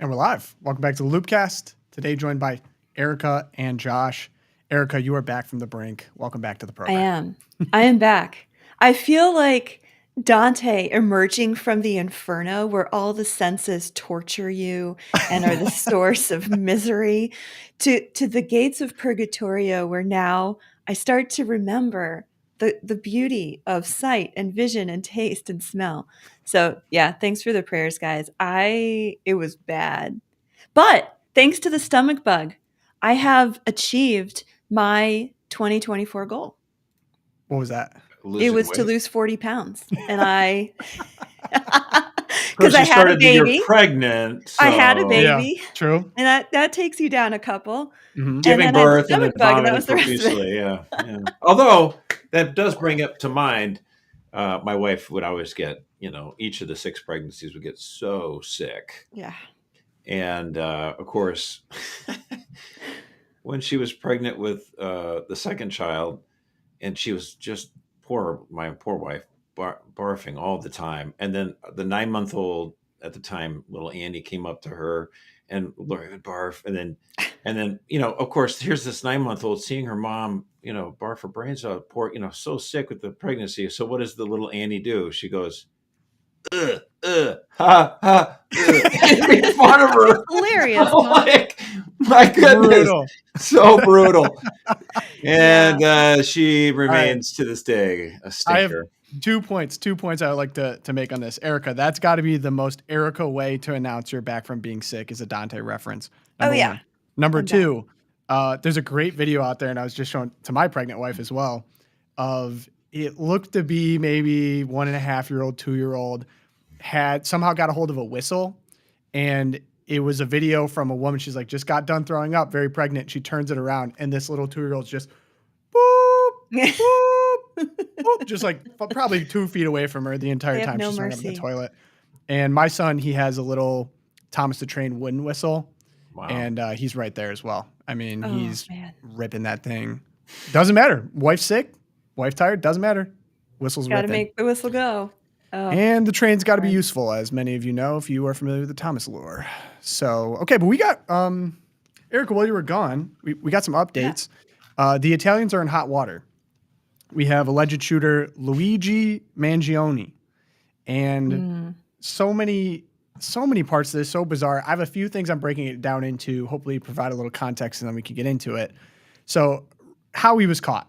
And we're live. Welcome back to the LOOPCast. Today joined by Erica and Josh. Erica, you are back from the brink. Welcome back to the I program. am back. I feel like Dante emerging from the inferno where all the senses torture you and are the source of misery to the gates of Purgatorio where now I start to remember the beauty of sight and vision and taste and smell. So yeah, thanks for the prayers, guys. It was bad. But thanks to the stomach bug, I have achieved my 2024 goal. What was that? It Losing was to weight. lose 40 pounds. And I, Of because course, I you had a started the year baby. pregnant, I had a so Yeah, baby. true. And that takes you down a couple. Mm-hmm. And giving then I had the birth and then stomach bug, and that vomiting was the rest of it. profusely. Yeah. Although that does bring up to mind, my wife would always get, each of the 6 pregnancies would get so sick, Yeah. and of course, when she was pregnant with the second child, and she was just my poor wife, barfing all the time. And then the 9-month-old at the time, little Andy, came up to her, and Lori would barf. And then, of course, here's this 9-month-old seeing her mom, barf her brains out, poor, so sick with the pregnancy. So what does the little Annie do? She goes, ha, ha, making fun of her. Hilarious. I'm like, my goodness, Brutal. so brutal. And Yeah. she remains to this day a I have stinker. 2 points. 2 points I would like to make on this. Erica, that's got to be the most Erica way to announce you're back from being sick is a Dante reference. Number Oh, yeah. one. Number I'm down. two, there's a great video out there, and I was just showing to my pregnant wife as well, of it looked to be maybe 1.5-year-old, 2-year-old, had somehow got a hold of a whistle, and it was a video from a woman. She's like, just got done throwing up, very pregnant. She turns it around, and this little 2-year-old's just boop, boop, boop, just like probably 2 feet away from her the entire They have time no she's throwing up in the mercy. toilet. And my son, he has a little Thomas the Train wooden whistle, Wow. and he's right there as well. I mean, Oh, he's man. ripping that thing. Doesn't matter. Wife sick, wife tired, doesn't matter. Whistle's Got to ripping. make the whistle go. Oh, And the train's got to be right. useful, as many of you know, if you are familiar with the Thomas lore. So, okay, but we got, Erica, while you were gone, we got some updates. The Italians are in hot water. We have alleged shooter Luigi Mangione. And so many parts of this, so bizarre. I have a few things I'm breaking it down into, hopefully provide a little context, and then we can get into it. So, how he was caught.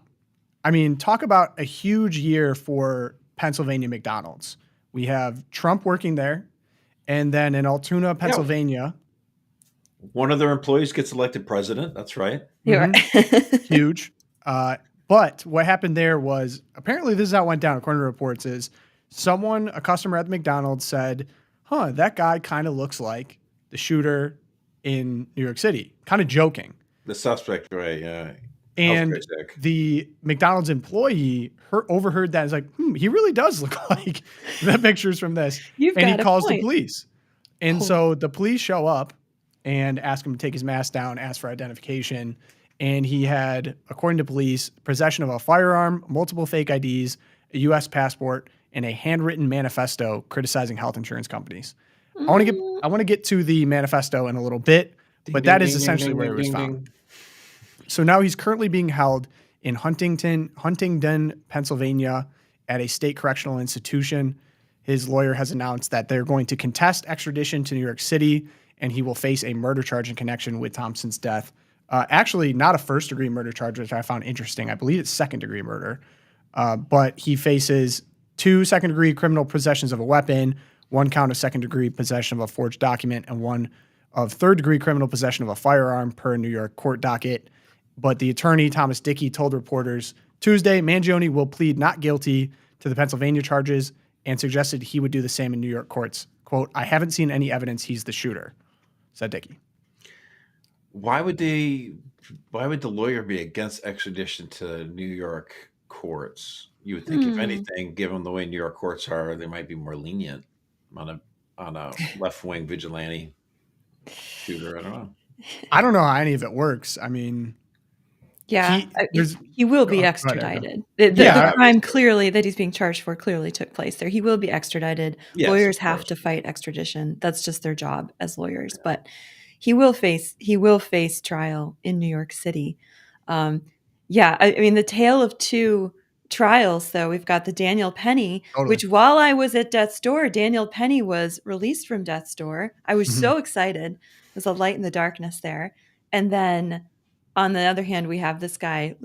I mean, talk about a huge year for Pennsylvania McDonald's. We have Trump working there, and then in Altoona, Pennsylvania. One of their employees gets elected president. That's right. You're right. Huge. But what happened there was, apparently this is how it went down, according to reports, is a customer at the McDonald's said, that guy kind of looks like the shooter in New York City. Kind of joking. The suspect, right? Yeah. And the McDonald's employee overheard that and is like, he really does look like the pictures from this. You've And he got a calls the point. police. And so the police show up and ask him to take his mask down, ask for identification. And he had, according to police, possession of a firearm, multiple fake IDs, a U.S. passport, and a handwritten manifesto criticizing health insurance companies. I want to get to the manifesto in a little bit, but that is essentially where it was found. So now he's currently being held in Huntingdon, Pennsylvania, at a state correctional institution. His lawyer has announced that they're going to contest extradition to New York City, and he will face a murder charge in connection with Thompson's death. Actually, not a first-degree murder charge, which I found interesting. I believe it's second-degree murder. But he faces 2 second-degree criminal possessions of a weapon, 1 count of second-degree possession of a forged document, and 1 of third-degree criminal possession of a firearm per New York court docket. But the attorney, Thomas Dickey, told reporters Tuesday Mangione will plead not guilty to the Pennsylvania charges and suggested he would do the same in New York courts. Quote, I haven't seen any evidence he's the shooter, said Dickey. Why would the lawyer be against extradition to New York courts? You would think, if anything, given the way New York courts are, they might be more lenient on a left-wing vigilante shooter. I don't know. I don't know how any of it works. I mean, Yeah, there's he will be go ahead, Erica. extradited. The Yeah, crime clearly that he's being charged for clearly took place there. He will be extradited. Yes, Lawyers of have course. to fight extradition. That's just their job as lawyers. But he will face trial in New York City. Yeah, I mean the tale of two trials though. We've got the Daniel Penny, totally. which while I was at death's door, Daniel Penny was released from death's door. I was so excited. There's a light in the darkness there. And then on the other hand, we have this guy,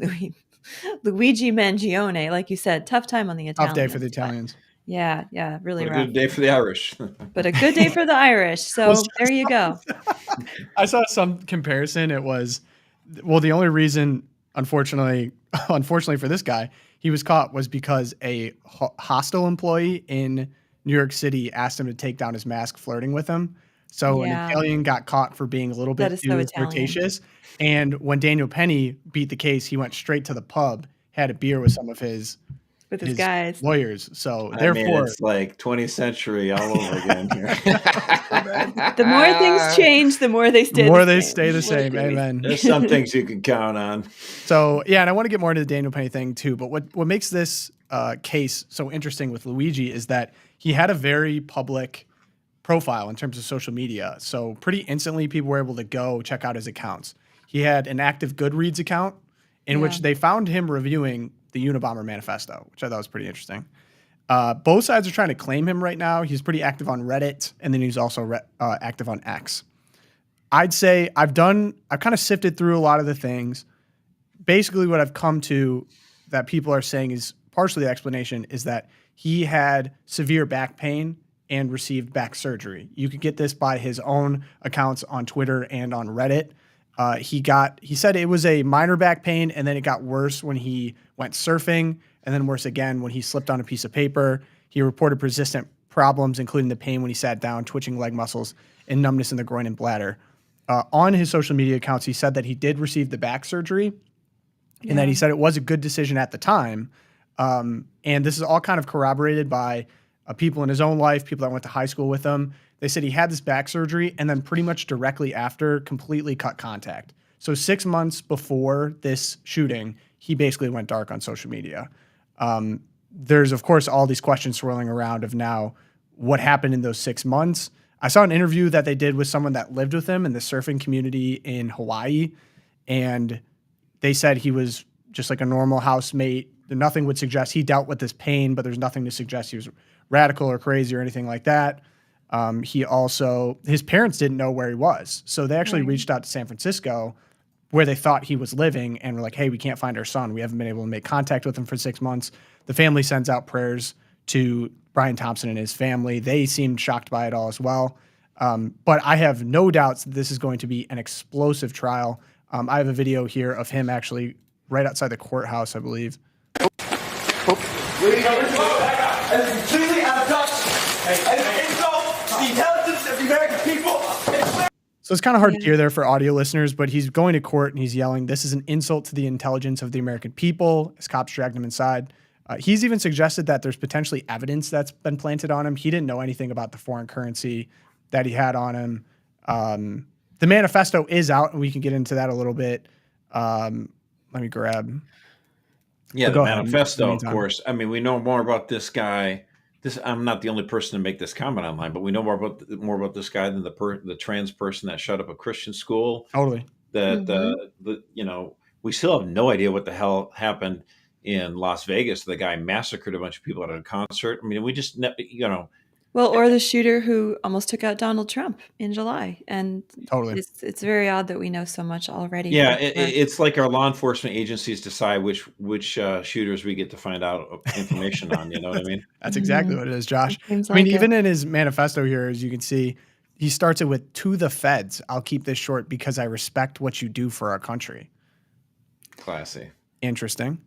Luigi Mangione, like you said, tough time on the Tough Italians. day for the Italians. Yeah, really But a rough. good day for the Irish. But a good day for the Irish. So there you go. I saw some comparison. It was, well, the only reason, unfortunately for this guy, he was caught was because a hostile employee in New York City asked him to take down his mask, flirting with him. So an Yeah. Italian got caught for being a little That bit is so too Italian. flirtatious. And when Daniel Penny beat the case, he went straight to the pub, had a beer with some of his guys. lawyers. So I therefore, mean, it's like 20th century all over again here. The more things change, the more they stay the more the they same. stay the What same. can we say? Amen. There's some things you can count on. So yeah, and I want to get more into the Daniel Penny thing too. But what makes this case so interesting with Luigi is that he had a very public profile in terms of social media. So pretty instantly, people were able to go check out his accounts. He had an active Goodreads account in which they found him reviewing the Unabomber Manifesto, which I thought was pretty interesting. Both sides are trying to claim him right now. He's pretty active on Reddit, and then he's also active on X. I'd say I've kind of sifted through a lot of the things. Basically, what I've come to that people are saying is partially the explanation is that he had severe back pain and received back surgery. You could get this by his own accounts on Twitter and on Reddit. He said it was a minor back pain, and then it got worse when he went surfing, and then worse again when he slipped on a piece of paper. He reported persistent problems, including the pain when he sat down, twitching leg muscles, and numbness in the groin and bladder. On his social media accounts, he said that he did receive the back surgery, and that he said it was a good decision at the time. And this is all kind of corroborated by people in his own life, people that went to high school with him. They said he had this back surgery and then pretty much directly after completely cut contact. So 6 months before this shooting, he basically went dark on social media. There's, of course, all these questions swirling around of now what happened in those 6 months. I saw an interview that they did with someone that lived with him in the surfing community in Hawaii, and they said he was just like a normal housemate. Nothing would suggest he dealt with this pain, but there's nothing to suggest he was radical or crazy or anything like that. His parents didn't know where he was. So they actually reached out to San Francisco where they thought he was living and were like, hey, we can't find our son. We haven't been able to make contact with him for 6 months. The family sends out prayers to Brian Thompson and his family. They seemed shocked by it all as well. But I have no doubts that this is going to be an explosive trial. I have a video here of him actually right outside the courthouse, I believe. It's completely out of touch. And it's insult to the intelligence of the American people. So it's kind of hard to hear there for audio listeners, but he's going to court and he's yelling, "This is an insult to the intelligence of the American people," as cops dragged him inside. He's even suggested that there's potentially evidence that's been planted on him. He didn't know anything about the foreign currency that he had on him. The manifesto is out, and we can get into that a little bit. Let me grab. Yeah, the Go ahead. manifesto, of Meantime. course. I mean, we know more about this guy. I'm not the only person to make this comment online, but we know more about this guy than the trans person that shut up a Christian school. Totally. We still have no idea what the hell happened in Las Vegas. The guy massacred a bunch of people at a concert. I mean, we just, Well, or the shooter who almost took out Donald Trump in July. And Totally. it's very odd that we know so much already. Yeah, it's like our law enforcement agencies decide which shooters we get to find out information on. You know what I mean? That's exactly what it is, Josh. Seems I mean, like even in his manifesto here, as you can see, he starts it with, "To the feds, I'll keep this short because I respect what you do for our country." Classy. Interesting.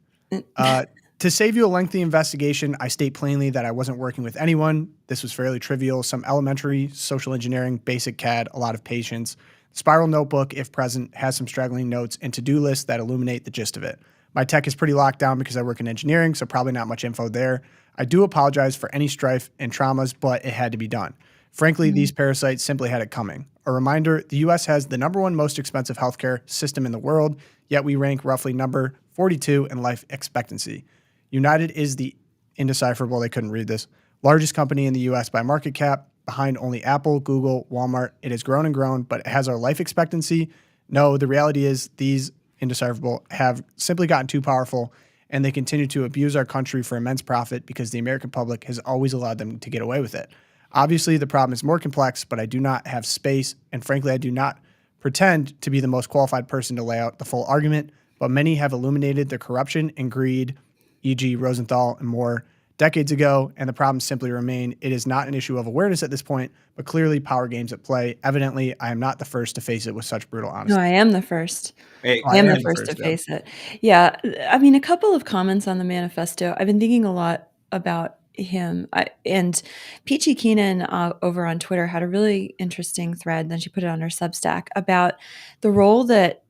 To save you a lengthy investigation, I state plainly that I wasn't working with anyone. This was fairly trivial, some elementary, social engineering, basic CAD, a lot of patience. Spiral notebook, if present, has some straggling notes and to-do lists that illuminate the gist of it. My tech is pretty locked down because I work in engineering, so probably not much info there. I do apologize for any strife and traumas, but it had to be done. Frankly, these parasites simply had it coming. A reminder, the US has the #1 most expensive healthcare system in the world, yet we rank roughly number 42 in life expectancy. United is the indecipherable, they couldn't read this, largest company in the US by market cap, behind only Apple, Google, Walmart. It has grown and grown, but it has our life expectancy. No, the reality is these indecipherable have simply gotten too powerful, and they continue to abuse our country for immense profit because the American public has always allowed them to get away with it. Obviously, the problem is more complex, but I do not have space, and frankly, I do not pretend to be the most qualified person to lay out the full argument, but many have illuminated the corruption and greed, e.g. Rosenthal and more, decades ago, and the problems simply remain. It is not an issue of awareness at this point, but clearly power games at play. Evidently, I am not the first to face it with such brutal honesty. No, I am the first. Hey, I am the first to face it. Yeah. I mean, a couple of comments on the manifesto. I've been thinking a lot about him. And Peachy Keenan over on Twitter had a really interesting thread, then she put it on her Substack, about the role that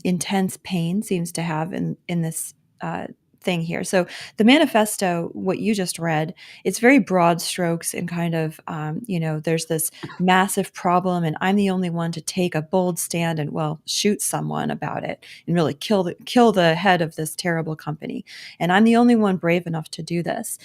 intense pain seems to have in this thing here. So the manifesto, what you just read, it's very broad strokes and kind of, there's this massive problem and I'm the only one to take a bold stand and, well, shoot someone about it and really kill the head of this terrible company. And I'm the only one brave enough to do this.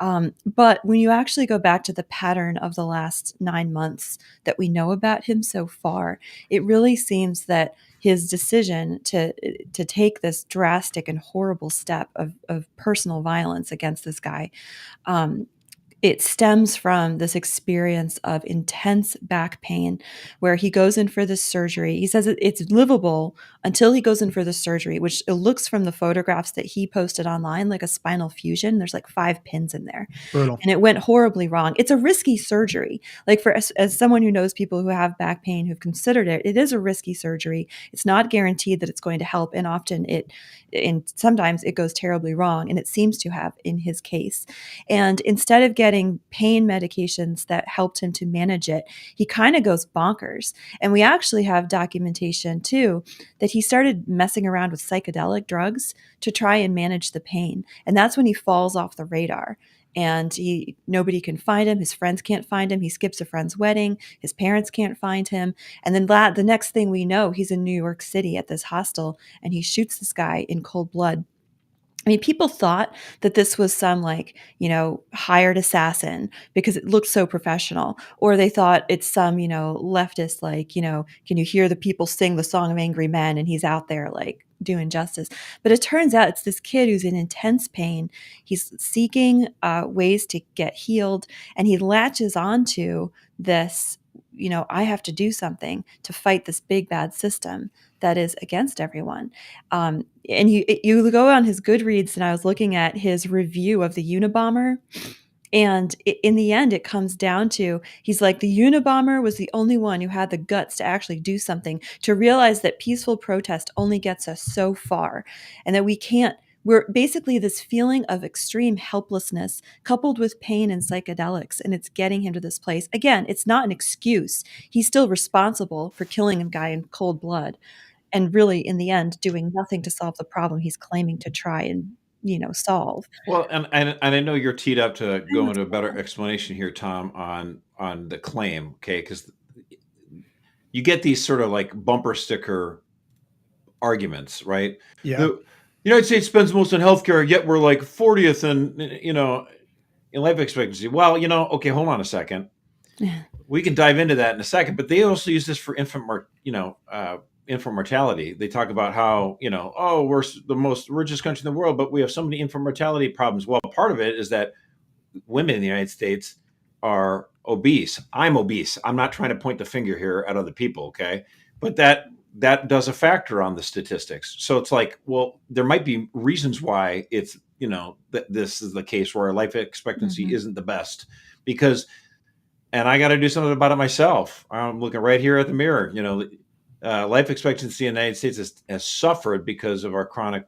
But when you actually go back to the pattern of the last 9 months that we know about him so far, it really seems that his decision to take this drastic and horrible step of personal violence against this guy, it stems from this experience of intense back pain where he goes in for this surgery. He says it's livable until he goes in for the surgery, which it looks from the photographs that he posted online like a spinal fusion. There's like 5 pins in there. Brutal. And it went horribly wrong. It's a risky surgery. Like for as someone who knows people who have back pain who've considered it, it is a risky surgery. It's not guaranteed that it's going to help. And often sometimes it goes terribly wrong. And it seems to have in his case. And instead of getting pain medications that helped him to manage it, he kind of goes bonkers. And we actually have documentation too that he started messing around with psychedelic drugs to try and manage the pain. And that's when he falls off the radar. And nobody can find him. His friends can't find him. He skips a friend's wedding. His parents can't find him. And then the next thing we know, he's in New York City at this hostel and he shoots this guy in cold blood. I mean, people thought that this was some hired assassin because it looked so professional, or they thought it's some, leftist, can you hear the people sing the song of angry men? And he's out there doing justice. But it turns out it's this kid who's in intense pain. He's seeking ways to get healed, and he latches onto this, I have to do something to fight this big bad system that is against everyone. And you go on his Goodreads, and I was looking at his review of the Unabomber. And in the end, it comes down to, he's like, the Unabomber was the only one who had the guts to actually do something, to realize that peaceful protest only gets us so far, and that we're basically this feeling of extreme helplessness coupled with pain and psychedelics, and it's getting him to this place. Again, it's not an excuse. He's still responsible for killing a guy in cold blood, and really, in the end, doing nothing to solve the problem he's claiming to try and solve. Well, and I know you're teed up to go into a better explanation here, Tom, on the claim, okay? Because you get these sort of like bumper sticker arguments, right? Yeah. The United States spends most on healthcare, yet we're like 40th in life expectancy. Well, okay, hold on a second. We can dive into that in a second, but they also use this for infant mortality. They talk about how, we're the most richest country in the world, but we have so many infant mortality problems. Well, part of it is that women in the United States are obese. I'm obese. I'm not trying to point the finger here at other people, okay? But that does a factor on the statistics. So it's like, well, there might be reasons why it's, that this is the case where our life expectancy isn't the best, because, and I got to do something about it myself. I'm looking right here at the mirror, life expectancy in the United States has suffered because of our chronic,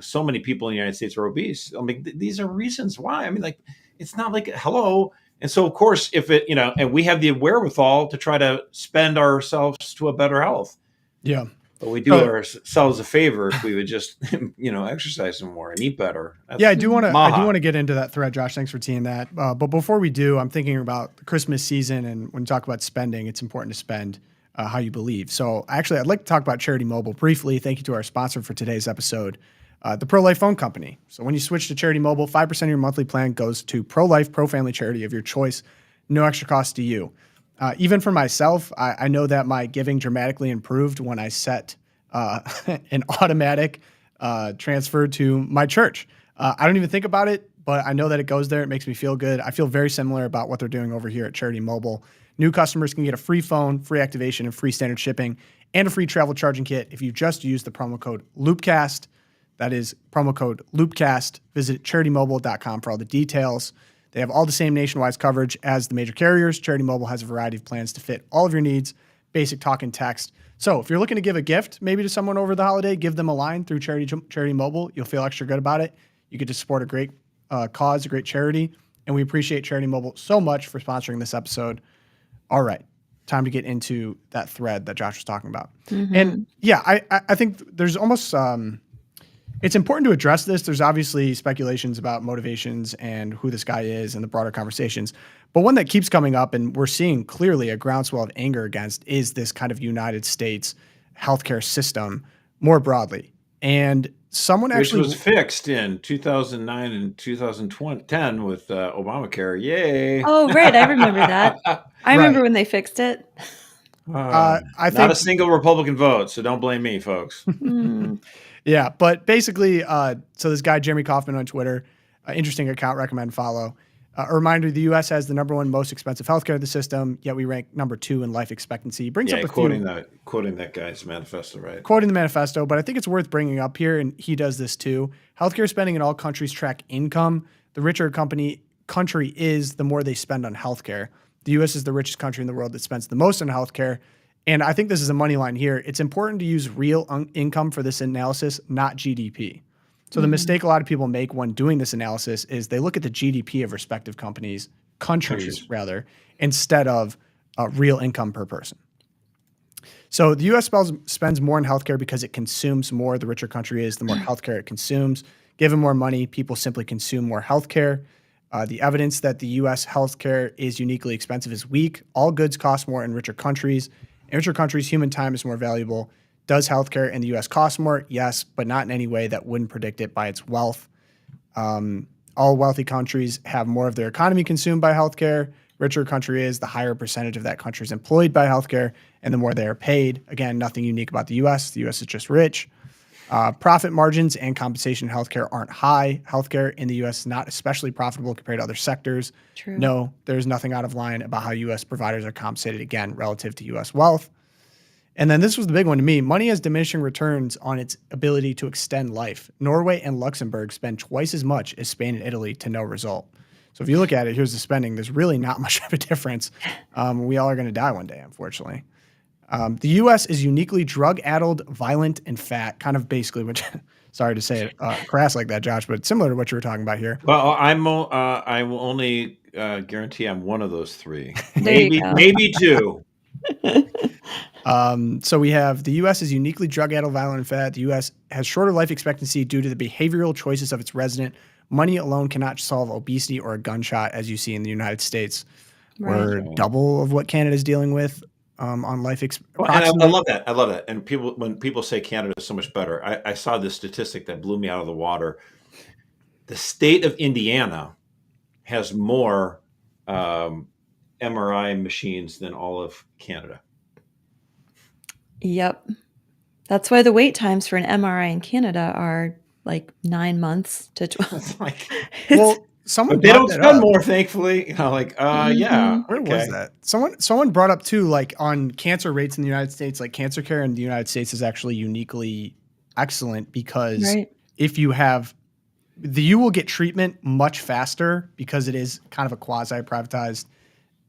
so many people in the United States are obese. I mean, these are reasons why. I mean, it's not like, hello. And so, of course, if it, and we have the wherewithal to try to spend ourselves to a better health. Yeah. But we do ourselves a favor if we would just, exercise some more and eat better. Yeah, I do want to get into that thread, Josh. Thanks for teeing that. But before we do, I'm thinking about the Christmas season, and when you talk about spending, it's important to spend how you believe. So actually, I'd like to talk about Charity Mobile briefly. Thank you to our sponsor for today's episode, the Pro-Life Phone Company. So when you switch to Charity Mobile, 5% of your monthly plan goes to pro-life, pro-family charity of your choice, no extra cost to you. Even for myself, I know that my giving dramatically improved when I set an automatic transfer to my church. I don't even think about it, but I know that it goes there. It makes me feel good. I feel very similar about what they're doing over here at Charity Mobile. New customers can get a free phone, free activation, and free standard shipping, and a free travel charging kit if you just use the promo code LOOPCast. That is promo code LOOPCast. Visit CharityMobile.com for all the details. They have all the same nationwide coverage as the major carriers. Charity Mobile has a variety of plans to fit all of your needs, basic talk and text. So if you're looking to give a gift, maybe to someone over the holiday, give them a line through Charity Mobile. You'll feel extra good about it. You get to support a great cause, a great charity, and we appreciate Charity Mobile so much for sponsoring this episode. All right, time to get into that thread that Josh was talking about. Mm-hmm. And yeah, I think there's almost it's important to address this. There's obviously speculations about motivations and who this guy is and the broader conversations. But one that keeps coming up, and we're seeing clearly a groundswell of anger against, is this kind of United States healthcare system more broadly. And someone Which was fixed in 2009 and 2010 with Obamacare. Yay. Oh, right. I remember that. I remember when they fixed it. I think not a single Republican vote, so don't blame me, folks. Yeah, but basically, so this guy, Jeremy Kauffman on Twitter, interesting account, recommend follow. A reminder, the U.S. has the number one most expensive healthcare the system, yet we rank number 2 in life expectancy. Brings up quoting that guy's manifesto, right? Quoting the manifesto, but I think it's worth bringing up here, and he does this too. Healthcare spending in all countries track income. The richer country is, the more they spend on healthcare. The U.S. is the richest country in the world that spends the most on healthcare. And I think this is a money line here. It's important to use real income for this analysis, not GDP. So the mistake a lot of people make when doing this analysis is they look at the GDP of respective countries, instead of real income per person. So the U.S. spends more on healthcare because it consumes more. The richer country is, the more healthcare it consumes. Given more money, people simply consume more healthcare. The evidence that the U.S. healthcare is uniquely expensive is weak. All goods cost more in richer countries. In richer countries, human time is more valuable. Does healthcare in the U.S. cost more? Yes, but not in any way that wouldn't predict it by its wealth. All wealthy countries have more of their economy consumed by healthcare. Richer country is, the higher percentage of that country is employed by healthcare, and the more they are paid. Again, nothing unique about the U.S. The U.S. is just rich. Profit margins and compensation in healthcare aren't high. Healthcare in the U.S. is not especially profitable compared to other sectors. True. No, there's nothing out of line about how U.S. providers are compensated, again, relative to U.S. wealth. And then this was the big one to me. Money has diminishing returns on its ability to extend life. Norway and Luxembourg spend twice as much as Spain and Italy to no result. So if you look at it, here's the spending. There's really not much of a difference. We all are going to die one day, unfortunately. The U.S. is uniquely drug-addled, violent, and fat. Kind of basically what, sorry to say it crass like that, Josh, but similar to what you were talking about here. Well, I will only guarantee I'm one of those 3. Maybe 2. So we have the U.S. is uniquely drug-addled, violent, and fat. The U.S. has shorter life expectancy due to the behavioral choices of its resident. Money alone cannot solve obesity or a gunshot, as you see in the United States. Right. We're double of what Canada is dealing with on life expectancy. I love that. I love that. And when people say Canada is so much better, I saw this statistic that blew me out of the water. The state of Indiana has more MRI machines than all of Canada. Yep. That's why the wait times for an MRI in Canada are like 9 months to 12. Well, someone they don't spend more, thankfully. Yeah. Where was that? Someone brought up too, like on cancer rates in the United States, like cancer care in the United States is actually uniquely excellent because if you have you will get treatment much faster because it is kind of a quasi-privatized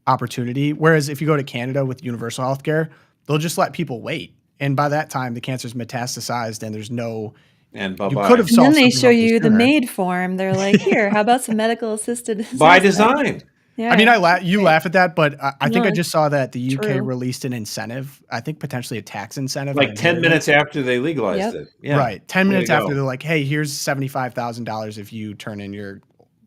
opportunity. Whereas if you go to Canada with universal healthcare, they'll just let people wait. And by that time, the cancer's metastasized and there's no... And you could have solved. And then they show you the MAID form. They're like, here, how about some medical assisted by design. Yeah, I mean, you great. laugh at that, but I think No, I just saw that the UK true. released an incentive. I think potentially a tax incentive. Like on 10 minutes inheritance. after they legalized Yep. it. Yeah. Right. 10 Way to minutes after go. they're like, hey, here's $75,000 if you turn in your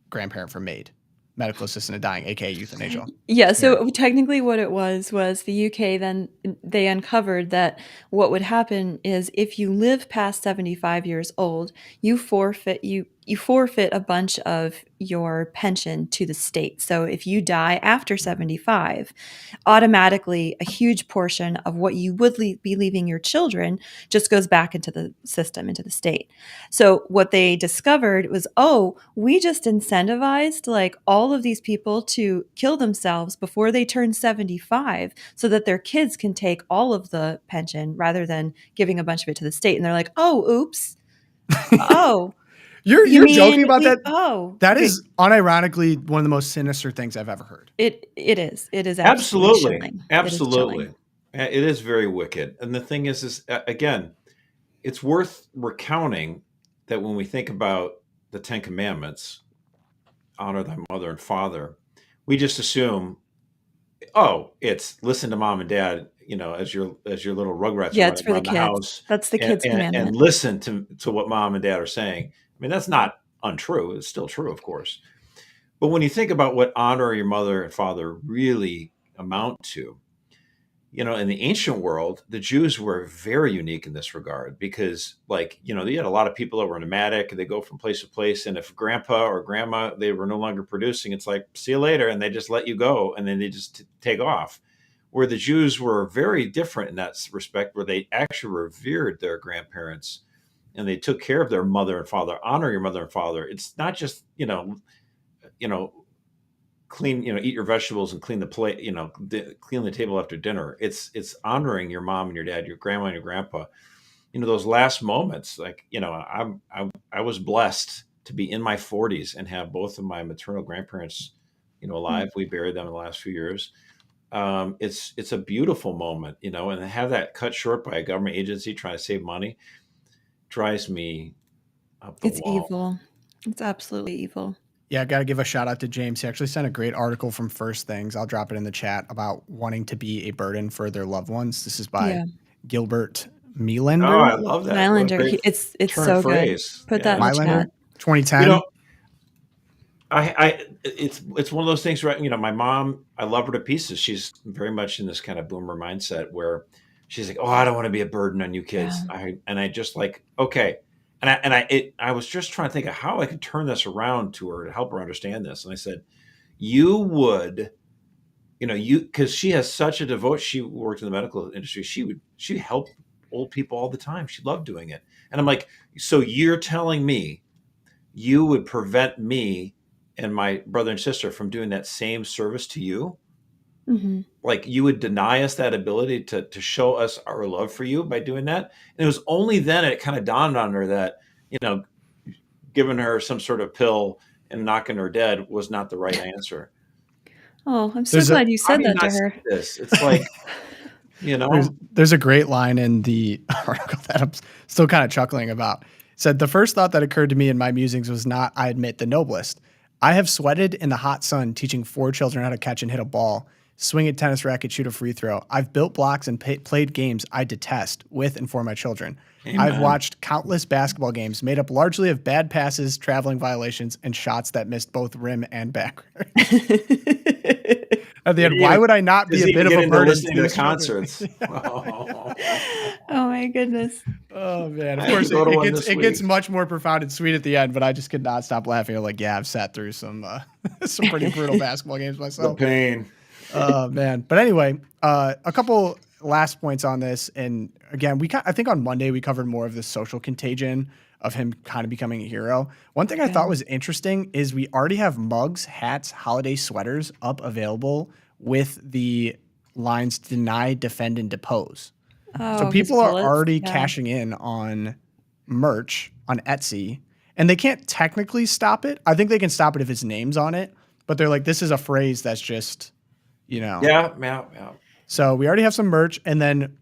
grandparent for MAID, medical assistant in dying, aka euthanasia. Yeah, so technically what it was the UK then they uncovered that what would happen is if you live past 75 years old, you forfeit a bunch of your pension to the state. So if you die after 75, automatically a huge portion of what you would be leaving your children just goes back into the system, into the state. So what they discovered was, oh, we just incentivized like all of these people to kill themselves before they turn 75 so that their kids can take all of the pension rather than giving a bunch of it to the state. And they're like, oh, oops. Oh, You're joking about that? That okay. is unironically one of the most sinister things I've ever heard. It is. It is Absolutely. chilling. Absolutely. It is chilling. It is very wicked. And the thing is again, it's worth recounting that when we think about the 10 Commandments, honor thy mother and father, we just assume, oh, it's listen to mom and dad, as your little rugrats Yeah, are it's running for the around the kids. house That's the kids' and commandment. listen to what mom and dad are saying. I mean, that's not untrue. It's still true, of course. But when you think about what honor your mother and father really amount to, in the ancient world, the Jews were very unique in this regard because, you had a lot of people that were nomadic. They go from place to place. And if grandpa or grandma, they were no longer producing, it's like, see you later. And they just let you go. And then they just take off. Where the Jews were very different in that respect, where they actually revered their grandparents and they took care of their mother and father. Honor your mother and father. It's not just, clean, eat your vegetables and clean the plate, clean the table after dinner. It's honoring your mom and your dad, your grandma and your grandpa. Those last moments, I was blessed to be in my 40s and have both of my maternal grandparents, alive. We buried them in the last few years. It's a beautiful moment, and to have that cut short by a government agency trying to save money drives me up the It's wall. evil. It's absolutely evil. Yeah, I got to give a shout out to James. He actually sent a great article from First Things. I'll drop it in the chat about wanting to be a burden for their loved ones. This is by Gilbert Melander. Oh, I love that. Mylander. It's so phrase. Good. Put that in the Mylander, chat. 2010. It's one of those things, right? My mom, I love her to pieces. She's very much in this kind of boomer mindset where she's like, oh, I don't want to be a burden on you kids. Yeah. I just like, okay. I was just trying to think of how I could turn this around to her to help her understand this. And I said, you would, because she has such a devotion. She worked in the medical industry. She helped old people all the time. She loved doing it. And I'm like, so you're telling me you would prevent me and my brother and sister from doing that same service to you? Mm-hmm. Like you would deny us that ability to show us our love for you by doing that? And it was only then it kind of dawned on her that, giving her some sort of pill and knocking her dead was not the right answer. Oh, I'm so glad you said that to her. It's like, There's a great line in the article that I'm still kind of chuckling about. It said, the first thought that occurred to me in my musings was not, I admit, the noblest. I have sweated in the hot sun teaching 4 children how to catch and hit a ball, swing a tennis racket, shoot a free throw. I've built blocks and played games I detest with and for my children. Amen. I've watched countless basketball games made up largely of bad passes, traveling violations, and shots that missed both rim and backboard. At the end, why would I not be a bit of a burden listening to the concerts? Oh my goodness. Oh man. Of course it gets much more profound and sweet at the end, but I just could not stop laughing. I'm like, yeah, I've sat through some pretty brutal basketball games myself. The pain. Oh man. But anyway, a couple last points on this. And again, I think on Monday we covered more of the social contagion of him kind of becoming a hero. One thing I thought was interesting is we already have mugs, hats, holiday sweaters up available with the lines deny, defend, and depose. Oh, so people are already cashing in on merch on Etsy, and they can't technically stop it. I think they can stop it if his name's on it, but they're like, this is a phrase that's just, Yeah. So we already have some merch, and then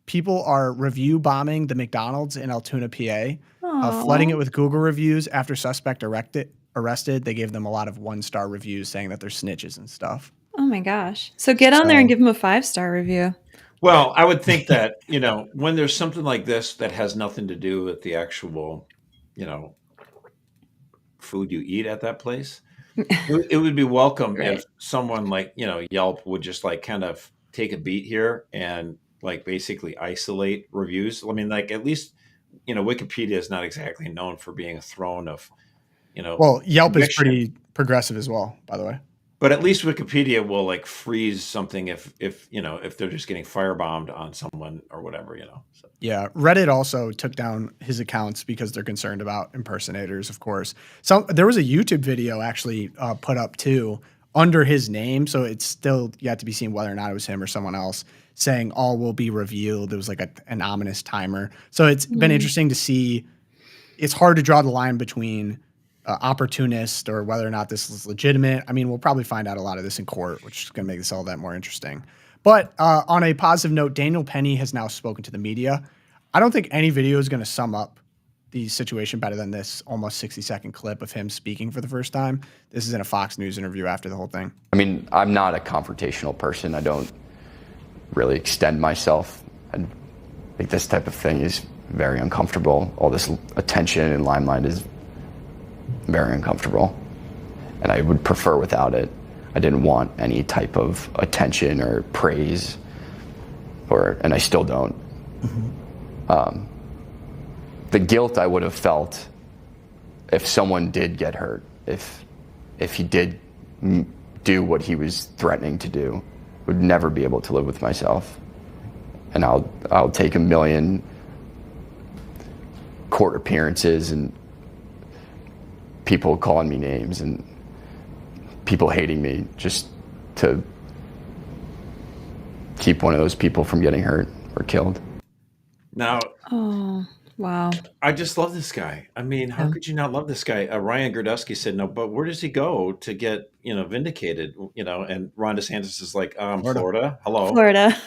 people are review bombing the McDonald's in Altoona, PA, flooding it with Google reviews after suspect arrested, they gave them a lot of 1-star reviews saying that they're snitches and stuff. Oh my gosh. So get on there and give them a 5-star review. Well, I would think that, when there's something like this that has nothing to do with the actual, food you eat at that place, it would be welcome Right. if someone like, Yelp would just like kind of take a beat here and like basically isolate reviews. I mean, like at least, Wikipedia is not exactly known for being a throne of, Well, Yelp is conviction. pretty progressive as well, by the way. But at least Wikipedia will like freeze something if they're just getting firebombed on someone or whatever. So. Yeah, Reddit also took down his accounts because they're concerned about impersonators, of course. There was a YouTube video actually put up too under his name, so it's still yet to be seen whether or not it was him or someone else, saying all will be revealed. It was like an ominous timer. So it's been interesting to see. It's hard to draw the line between opportunist or whether or not this is legitimate. I mean, we'll probably find out a lot of this in court, which is going to make this all that more interesting. But on a positive note, Daniel Penny has now spoken to the media. I don't think any video is going to sum up the situation better than this almost 60-second clip of him speaking for the first time. This is in a Fox News interview after the whole thing. I mean, I'm not a confrontational person. I don't really extend myself. I think this type of thing is very uncomfortable. All this attention and limelight is very uncomfortable, and I would prefer without it. I didn't want any type of attention or praise, and I still don't. The guilt I would have felt if someone did get hurt, if he did do what he was threatening to do, would never be able to live with myself. And I'll take 1 million court appearances and people calling me names and people hating me just to keep one of those people from getting hurt or killed. Now, Oh, wow. I just love this guy. I mean, how could you not love this guy? Ryan Gerdusky said, no, but where does he go to get, vindicated? And Ron DeSantis is like, Florida. Hello. Florida.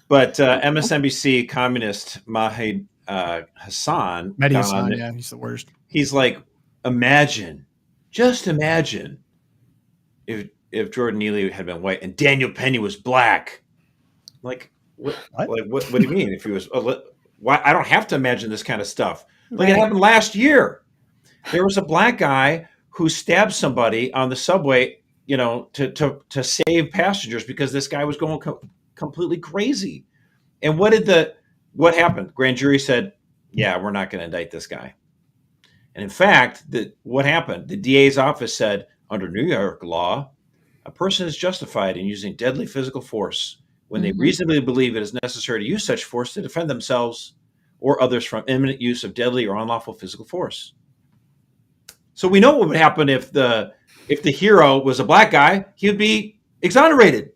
But MSNBC columnist Mahdi Hassan, Mehdi Hassan, yeah, he's the worst. He's like, just imagine if Jordan Neely had been white and Daniel Penny was black. Like, what? Like, what do you mean? If he was, why? I don't have to imagine this kind of stuff. Like it happened last year. There was a black guy who stabbed somebody on the subway, to save passengers because this guy was going completely crazy. And what happened? Grand jury said, yeah, we're not going to indict this guy. And in fact, what happened? The DA's office said, under New York law, a person is justified in using deadly physical force when they reasonably believe it is necessary to use such force to defend themselves or others from imminent use of deadly or unlawful physical force. So we know what would happen if the hero was a black guy. He would be exonerated.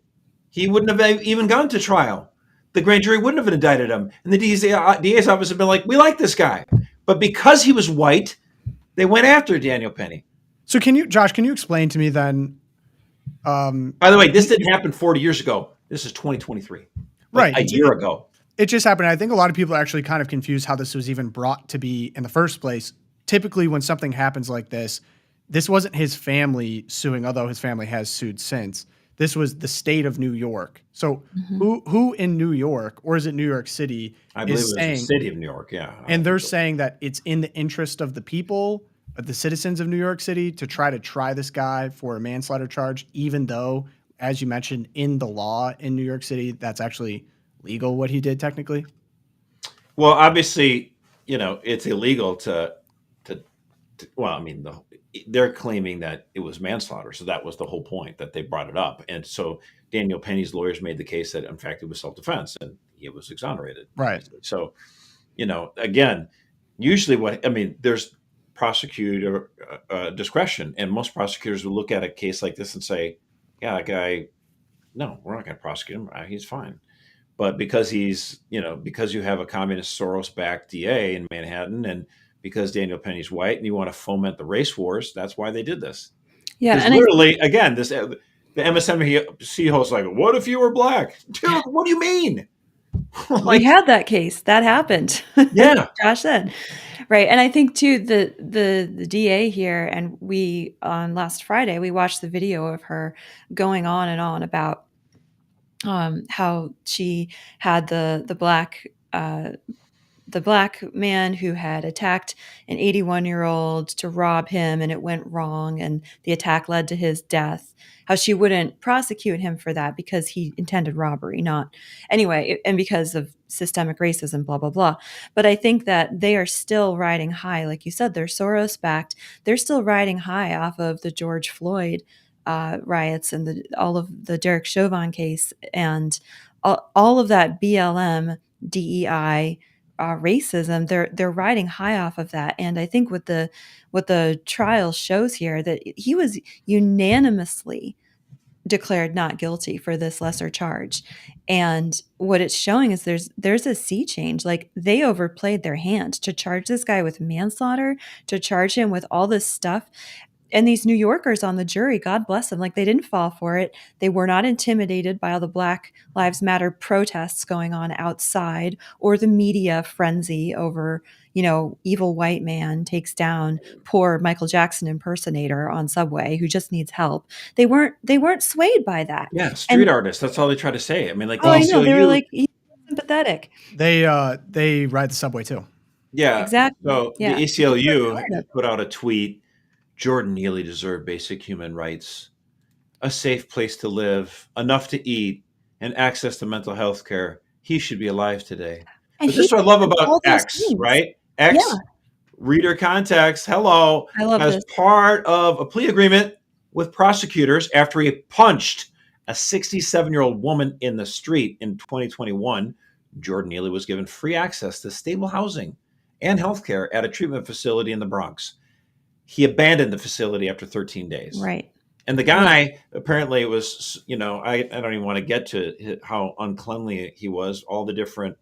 He wouldn't have even gone to trial. The grand jury wouldn't have indicted him. And the DA's office had been like, we like this guy. But because he was white, they went after Daniel Penny. So Josh, can you explain to me then? By the way, this didn't happen 40 years ago. This is 2023. Right. A year ago. It just happened. I think a lot of people are actually kind of confused how this was even brought to be in the first place. Typically, when something happens like this wasn't his family suing, although his family has sued since. This was the state of New York. So who in New York, or is it New York City, I believe it was the city of New York, yeah. And they're saying that it's in the interest of the people, of the citizens of New York City, to try this guy for a manslaughter charge, even though, as you mentioned, in the law in New York City, that's actually legal what he did technically? Well, obviously, it's illegal they're claiming that it was manslaughter. So that was the whole point that they brought it up. And so Daniel Penny's lawyers made the case that, in fact, it was self-defense and he was exonerated. Right. So, again, usually there's prosecutor discretion, and most prosecutors will look at a case like this and say, yeah, that guy, no, we're not going to prosecute him. He's fine. But because because you have a communist Soros-backed DA in Manhattan, and because Daniel Penny's white and you want to foment the race wars, that's why they did this. Yeah. And literally, again, the MSNBC host like, what if you were black? Dude, what do you mean? We had that case. That happened. Yeah. Josh said. Right. And I think too the DA here, and we on last Friday we watched the video of her going on and on about how she had the black man who had attacked an 81-year-old to rob him, and it went wrong, and the attack led to his death. How she wouldn't prosecute him for that because he intended robbery, not anyway, and because of systemic racism, blah, blah, blah. But I think that they are still riding high. Like you said, they're Soros backed. They're still riding high off of the George Floyd riots and all of the Derek Chauvin case and all of that BLM, DEI, racism. They're riding high off of that, and I think what the trial shows here that he was unanimously declared not guilty for this lesser charge. And what it's showing is there's a sea change. Like they overplayed their hand to charge this guy with manslaughter, to charge him with all this stuff. And these New Yorkers on the jury, God bless them, like they didn't fall for it. They were not intimidated by all the Black Lives Matter protests going on outside or the media frenzy over, evil white man takes down poor Michael Jackson impersonator on Subway who just needs help. They weren't swayed by that. Yeah, street artists. That's all they try to say. I mean, like Oh, I know. They were ACLU. like, he's sympathetic. They ride the subway too. Yeah, Exactly. So Yeah. the ACLU put out a tweet. Jordan Neely deserved basic human rights, a safe place to live, enough to eat, and access to mental health care. He should be alive today. And But this is what I love about all those X, things. right? X, Yeah. reader context, hello, I love as this. part of a plea agreement with prosecutors after he punched a 67-year-old woman in the street in 2021. Jordan Neely was given free access to stable housing and health care at a treatment facility in the Bronx. He abandoned the facility after 13 days. Right. And the guy apparently was, I don't even want to get to how uncleanly he was. All the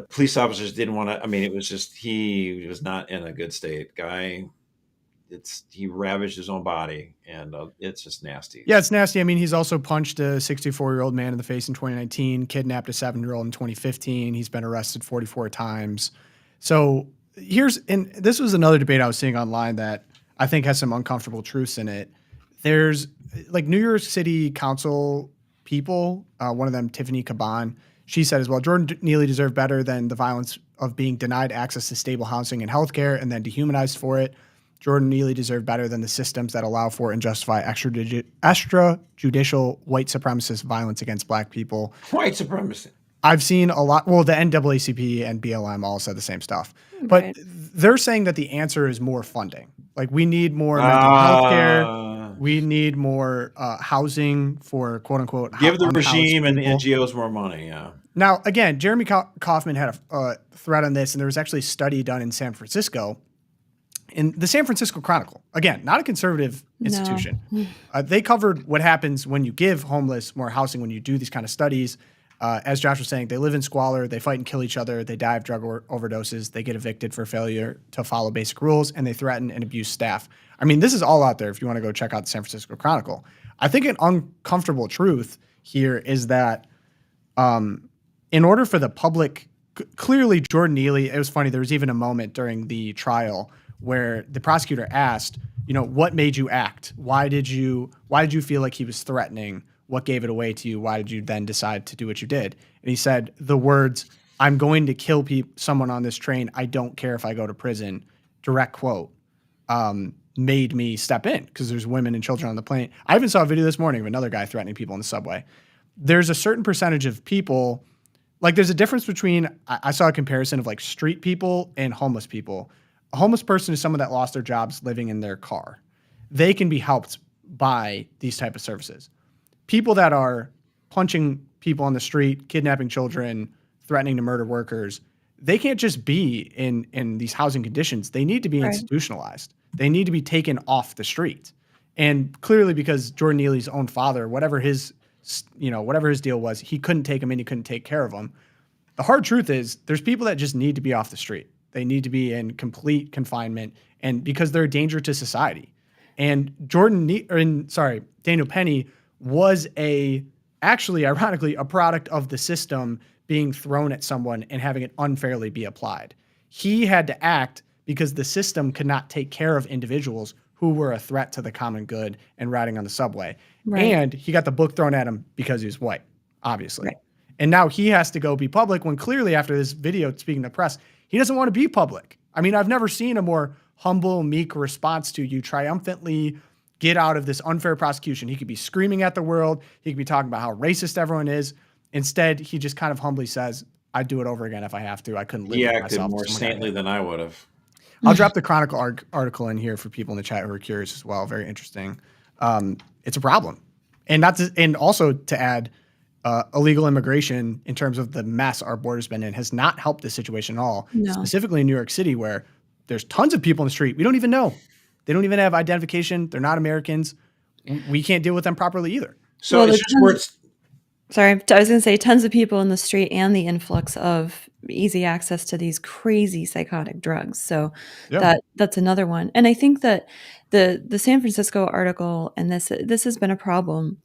police officers didn't want to, it was just, he was not in a good state. Guy, he ravaged his own body and it's just nasty. Yeah, it's nasty. He's also punched a 64-year-old man in the face in 2019, kidnapped a 7-year-old in 2015. He's been arrested 44 times. So and this was another debate I was seeing online that I think has some uncomfortable truths in it. There's like New York City Council people, one of them, Tiffany Caban, she said as well, Jordan Neely deserved better than the violence of being denied access to stable housing and healthcare and then dehumanized for it. Jordan Neely deserved better than the systems that allow for and justify extrajudicial white supremacist violence against Black people. White supremacy. I've seen a lot. Well, the NAACP and BLM all said the same stuff, but Right. they're saying that the answer is more funding. Like we need more mental health care. We need more housing for quote unquote. Give the regime and the people. NGOs more money. Yeah. Now, again, Jeremy Kaufman had a thread on this, and there was actually a study done in San Francisco. In the San Francisco Chronicle, again, not a conservative institution. They covered what happens when you give homeless more housing, when you do these kind of studies. As Josh was saying, they live in squalor, they fight and kill each other, they die of drug overdoses, they get evicted for failure to follow basic rules, and they threaten and abuse staff. This is all out there if you want to go check out the San Francisco Chronicle. I think an uncomfortable truth here is that in order for the public, clearly Jordan Neely, it was funny, there was even a moment during the trial where the prosecutor asked, what made you act? Why did you feel like he was threatening? What gave it away to you? Why did you then decide to do what you did? And he said the words, "I'm going to kill someone on this train. I don't care if I go to prison." Direct quote, made me step in because there's women and children on the plane. I even saw a video this morning of another guy threatening people in the subway. There's a certain percentage of people, like there's a difference between, I saw a comparison of like street people and homeless people. A homeless person is someone that lost their jobs living in their car. They can be helped by these type of services. People that are punching people on the street, kidnapping children, threatening to murder workers, they can't just be in these housing conditions. They need to be institutionalized. They need to be taken off the street. And clearly because Jordan Neely's own father, whatever his deal was, he couldn't take him in, he couldn't take care of him. The hard truth is there's people that just need to be off the street. They need to be in complete confinement and because they're a danger to society. And Daniel Penny was a actually, ironically, a product of the system being thrown at someone and having it unfairly be applied. He had to act because the system could not take care of individuals who were a threat to the common good and riding on the subway. Right. And he got the book thrown at him because he was white, obviously. Right. And now he has to go be public when clearly after this video speaking to the press, he doesn't want to be public. I mean, I've never seen a more humble, meek response to you triumphantly get out of this unfair prosecution. He could be screaming at the world. He could be talking about how racist everyone is. Instead, he just kind of humbly says, I'd do it over again if I have to. I couldn't live He with acted myself. more saintly than I would have. I'll drop the Chronicle article in here for people in the chat who are curious as well. Very interesting. It's a problem. And also to add, illegal immigration in terms of the mess our border's been in has not helped this situation at all, No. specifically in New York City where there's tons of people in the street. We don't even know. They don't even have identification. They're not Americans. We can't deal with them properly either. So Well, it's the just where it's Sorry, I was going to say tons of people in the street and the influx of easy access to these crazy psychotic drugs. So Yeah. that's another one. And I think that the San Francisco article, and this has been a problem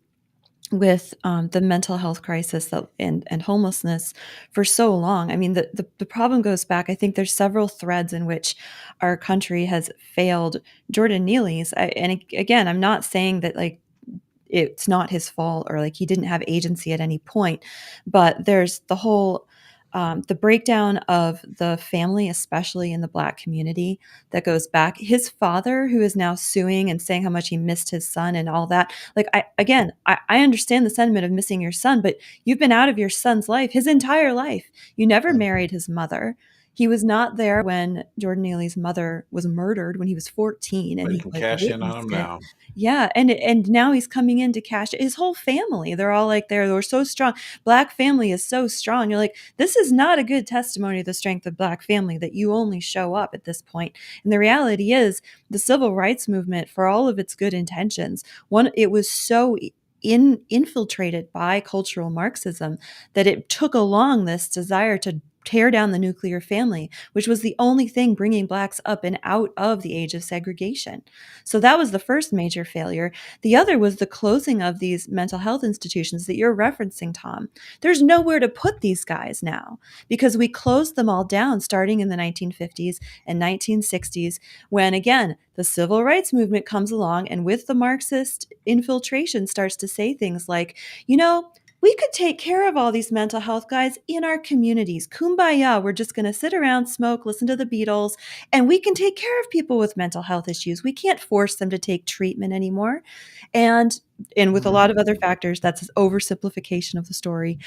with the mental health crisis and homelessness for so long. I mean, the problem goes back. I think there's several threads in which our country has failed. Jordan Neely's, and again, I'm not saying that like it's not his fault or like he didn't have agency at any point, but there's the whole the breakdown of the family, especially in the Black community, that goes back. His father, who is now suing and saying how much he missed his son and all that. Like, I understand the sentiment of missing your son, but you've been out of your son's life his entire life. You never married his mother. He was not there when Jordan Neely's mother was murdered when he was 14, and But he you can like, cash in on witnessed him it. now. Yeah, and now he's coming in to cash his whole family. They're all like they're so strong. Black family is so strong. You're like, this is not a good testimony of the strength of Black family that you only show up at this point. And the reality is, the civil rights movement, for all of its good intentions, it was so infiltrated by cultural Marxism that it took along this desire to tear down the nuclear family, which was the only thing bringing Blacks up and out of the age of segregation. So that was the first major failure. The other was the closing of these mental health institutions that you're referencing, Tom. There's nowhere to put these guys now because we closed them all down starting in the 1950s and 1960s when, again, the civil rights movement comes along and with the Marxist infiltration starts to say things like, we could take care of all these mental health guys in our communities. Kumbaya, we're just going to sit around, smoke, listen to the Beatles, and we can take care of people with mental health issues. We can't force them to take treatment anymore. And with a lot of other factors, that's an oversimplification of the story,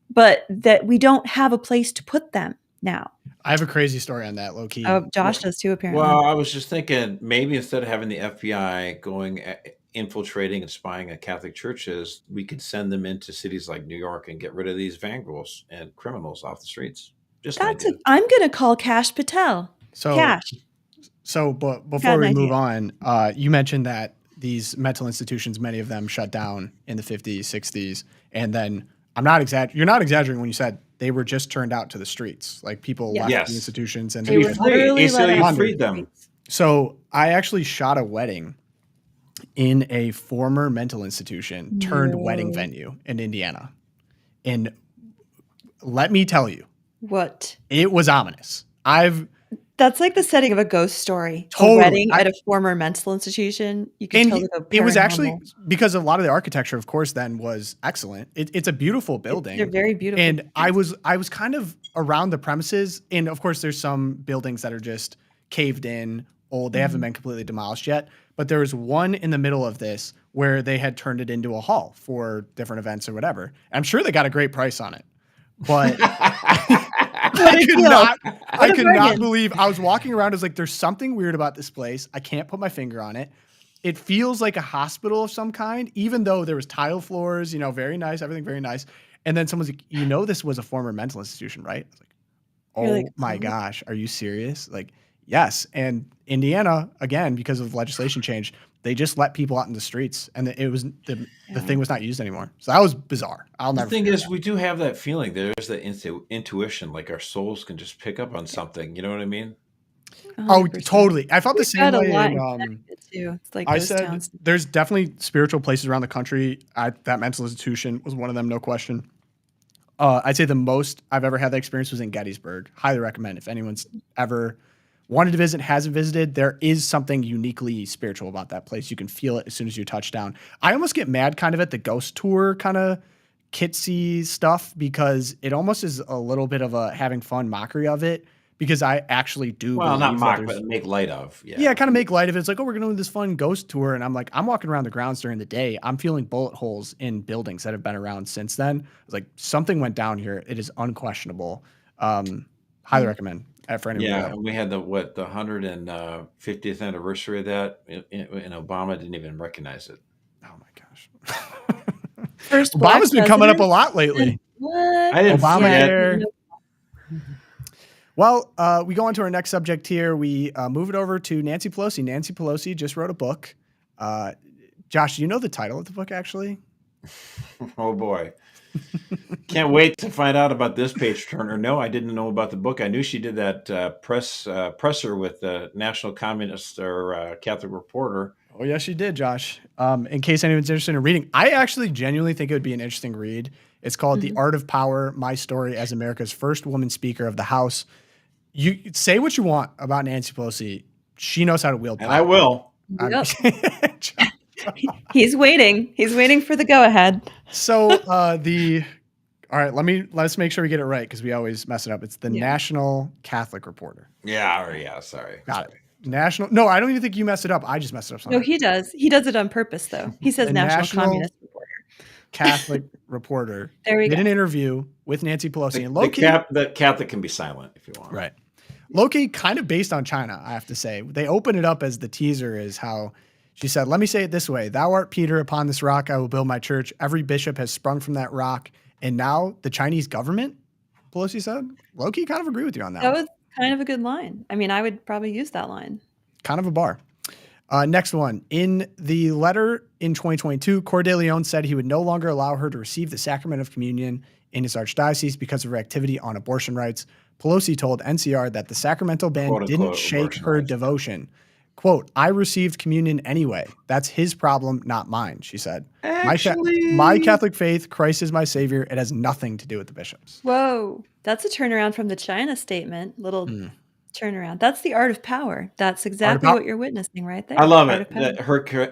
but that we don't have a place to put them now. I have a crazy story on that, low key. Oh, Josh does too, apparently. Well, I was just thinking maybe instead of having the FBI infiltrating and spying at Catholic churches, we could send them into cities like New York and get rid of these vandals and criminals off the streets. Just an idea. I'm going to call Cash Patel. Cash. But before we move on, you mentioned that these mental institutions, many of them shut down in the 50s, 60s, and then you're not exaggerating when you said they were just turned out to the streets. Like people left the institutions and they were literally ACLU freed them. So I actually shot a wedding in a former mental institution turned wedding venue in Indiana. And let me tell you, what? It was ominous. That's like the setting of a ghost story. Totally. A wedding at a former mental institution. You can tell it was actually because a lot of the architecture, of course, then was excellent. It's a beautiful building. They're very beautiful. And I was kind of around the premises, and of course, there's some buildings that are just caved in, old. They haven't been completely demolished yet. But there was one in the middle of this where they had turned it into a hall for different events or whatever. I'm sure they got a great price on it, but I could not believe. I was walking around. I was like, "There's something weird about this place. I can't put my finger on it. It feels like a hospital of some kind, even though there was tile floors. Very nice, everything very nice." And then someone's like, "This was a former mental institution, right?" I was like, "Oh my gosh, are you serious?" Like, yes. And Indiana, again, because of legislation change, they just let people out in the streets, and it was the thing was not used anymore. So that was bizarre. The thing is, we do have that feeling. There's that intuition, like our souls can just pick up on something. You know what I mean? Oh, 100%. totally. I felt the We've same got a way lot in, in Connecticut too. It's like I ghost said towns. there's definitely spiritual places around the country. That mental institution was one of them, no question. I'd say the most I've ever had that experience was in Gettysburg. Highly recommend if anyone's ever wanted to visit, hasn't visited. There is something uniquely spiritual about that place. You can feel it as soon as you touch down. I almost get mad kind of at the ghost tour kind of kitsy stuff because it almost is a little bit of a having fun mockery of it because I actually do Well, not believe that mock, there's but make light of. yeah, kind of make light of it. It's like, oh, we're going to do this fun ghost tour. And I'm like, I'm walking around the grounds during the day. I'm feeling bullet holes in buildings that have been around since then. It's like something went down here. It is unquestionable. Highly recommend for anyone. Yeah, and we had the 150th anniversary of that, and Obama didn't even recognize it. Oh my gosh. First black Obama's been coming up a president? lot lately. What? I didn't Obamacare. forget. Well, we go on to our next subject here. We move it over to Nancy Pelosi. Nancy Pelosi just wrote a book. Josh, do you know the title of the book, actually? Oh, boy. Can't wait to find out about this page turner. No, I didn't know about the book. I knew she did that presser with the National Communist or Catholic Reporter. Oh, yes, she did, Josh. In case anyone's interested in reading, I actually genuinely think it would be an interesting read. It's called The Art of Power, My Story as America's First Woman Speaker of the House. You say what you want about Nancy Pelosi. She knows how to wield power. And I will. Yep. He's waiting. He's waiting for the go ahead. So all right, let's make sure we get it right because we always mess it up. It's the National Catholic Reporter. Yeah, sorry. Got it. National. No, I don't even think you messed it up. I just messed it up. No, he does. He does it on purpose, though. He says The National Communist Reporter. Catholic Reporter There we did go. an interview with Nancy Pelosi and The Catholic can be silent if you want. Right. Low-key kind of based on China, I have to say. They open it up as the teaser is how she said, let me say it this way. Thou art Peter, upon this rock I will build my church. Every bishop has sprung from that rock. And now the Chinese government, Pelosi said, low-key kind of agree with you on that. That was kind of a good line. I mean, I would probably use that line. Kind of a bar. Next one. In the letter in 2022, Cordileone said he would no longer allow her to receive the sacrament of communion in his archdiocese because of her activity on abortion rights. Pelosi told NCR that the sacramental ban Quote, didn't unquote, shake abortion her rights. devotion. Quote, I received communion anyway. That's his problem, not mine, she said. My Catholic faith, Christ is my savior. It has nothing to do with the bishops. Whoa. That's a turnaround from the China statement. Little turnaround. That's the art of power. That's exactly what you're witnessing right there. I love Art it. of power. That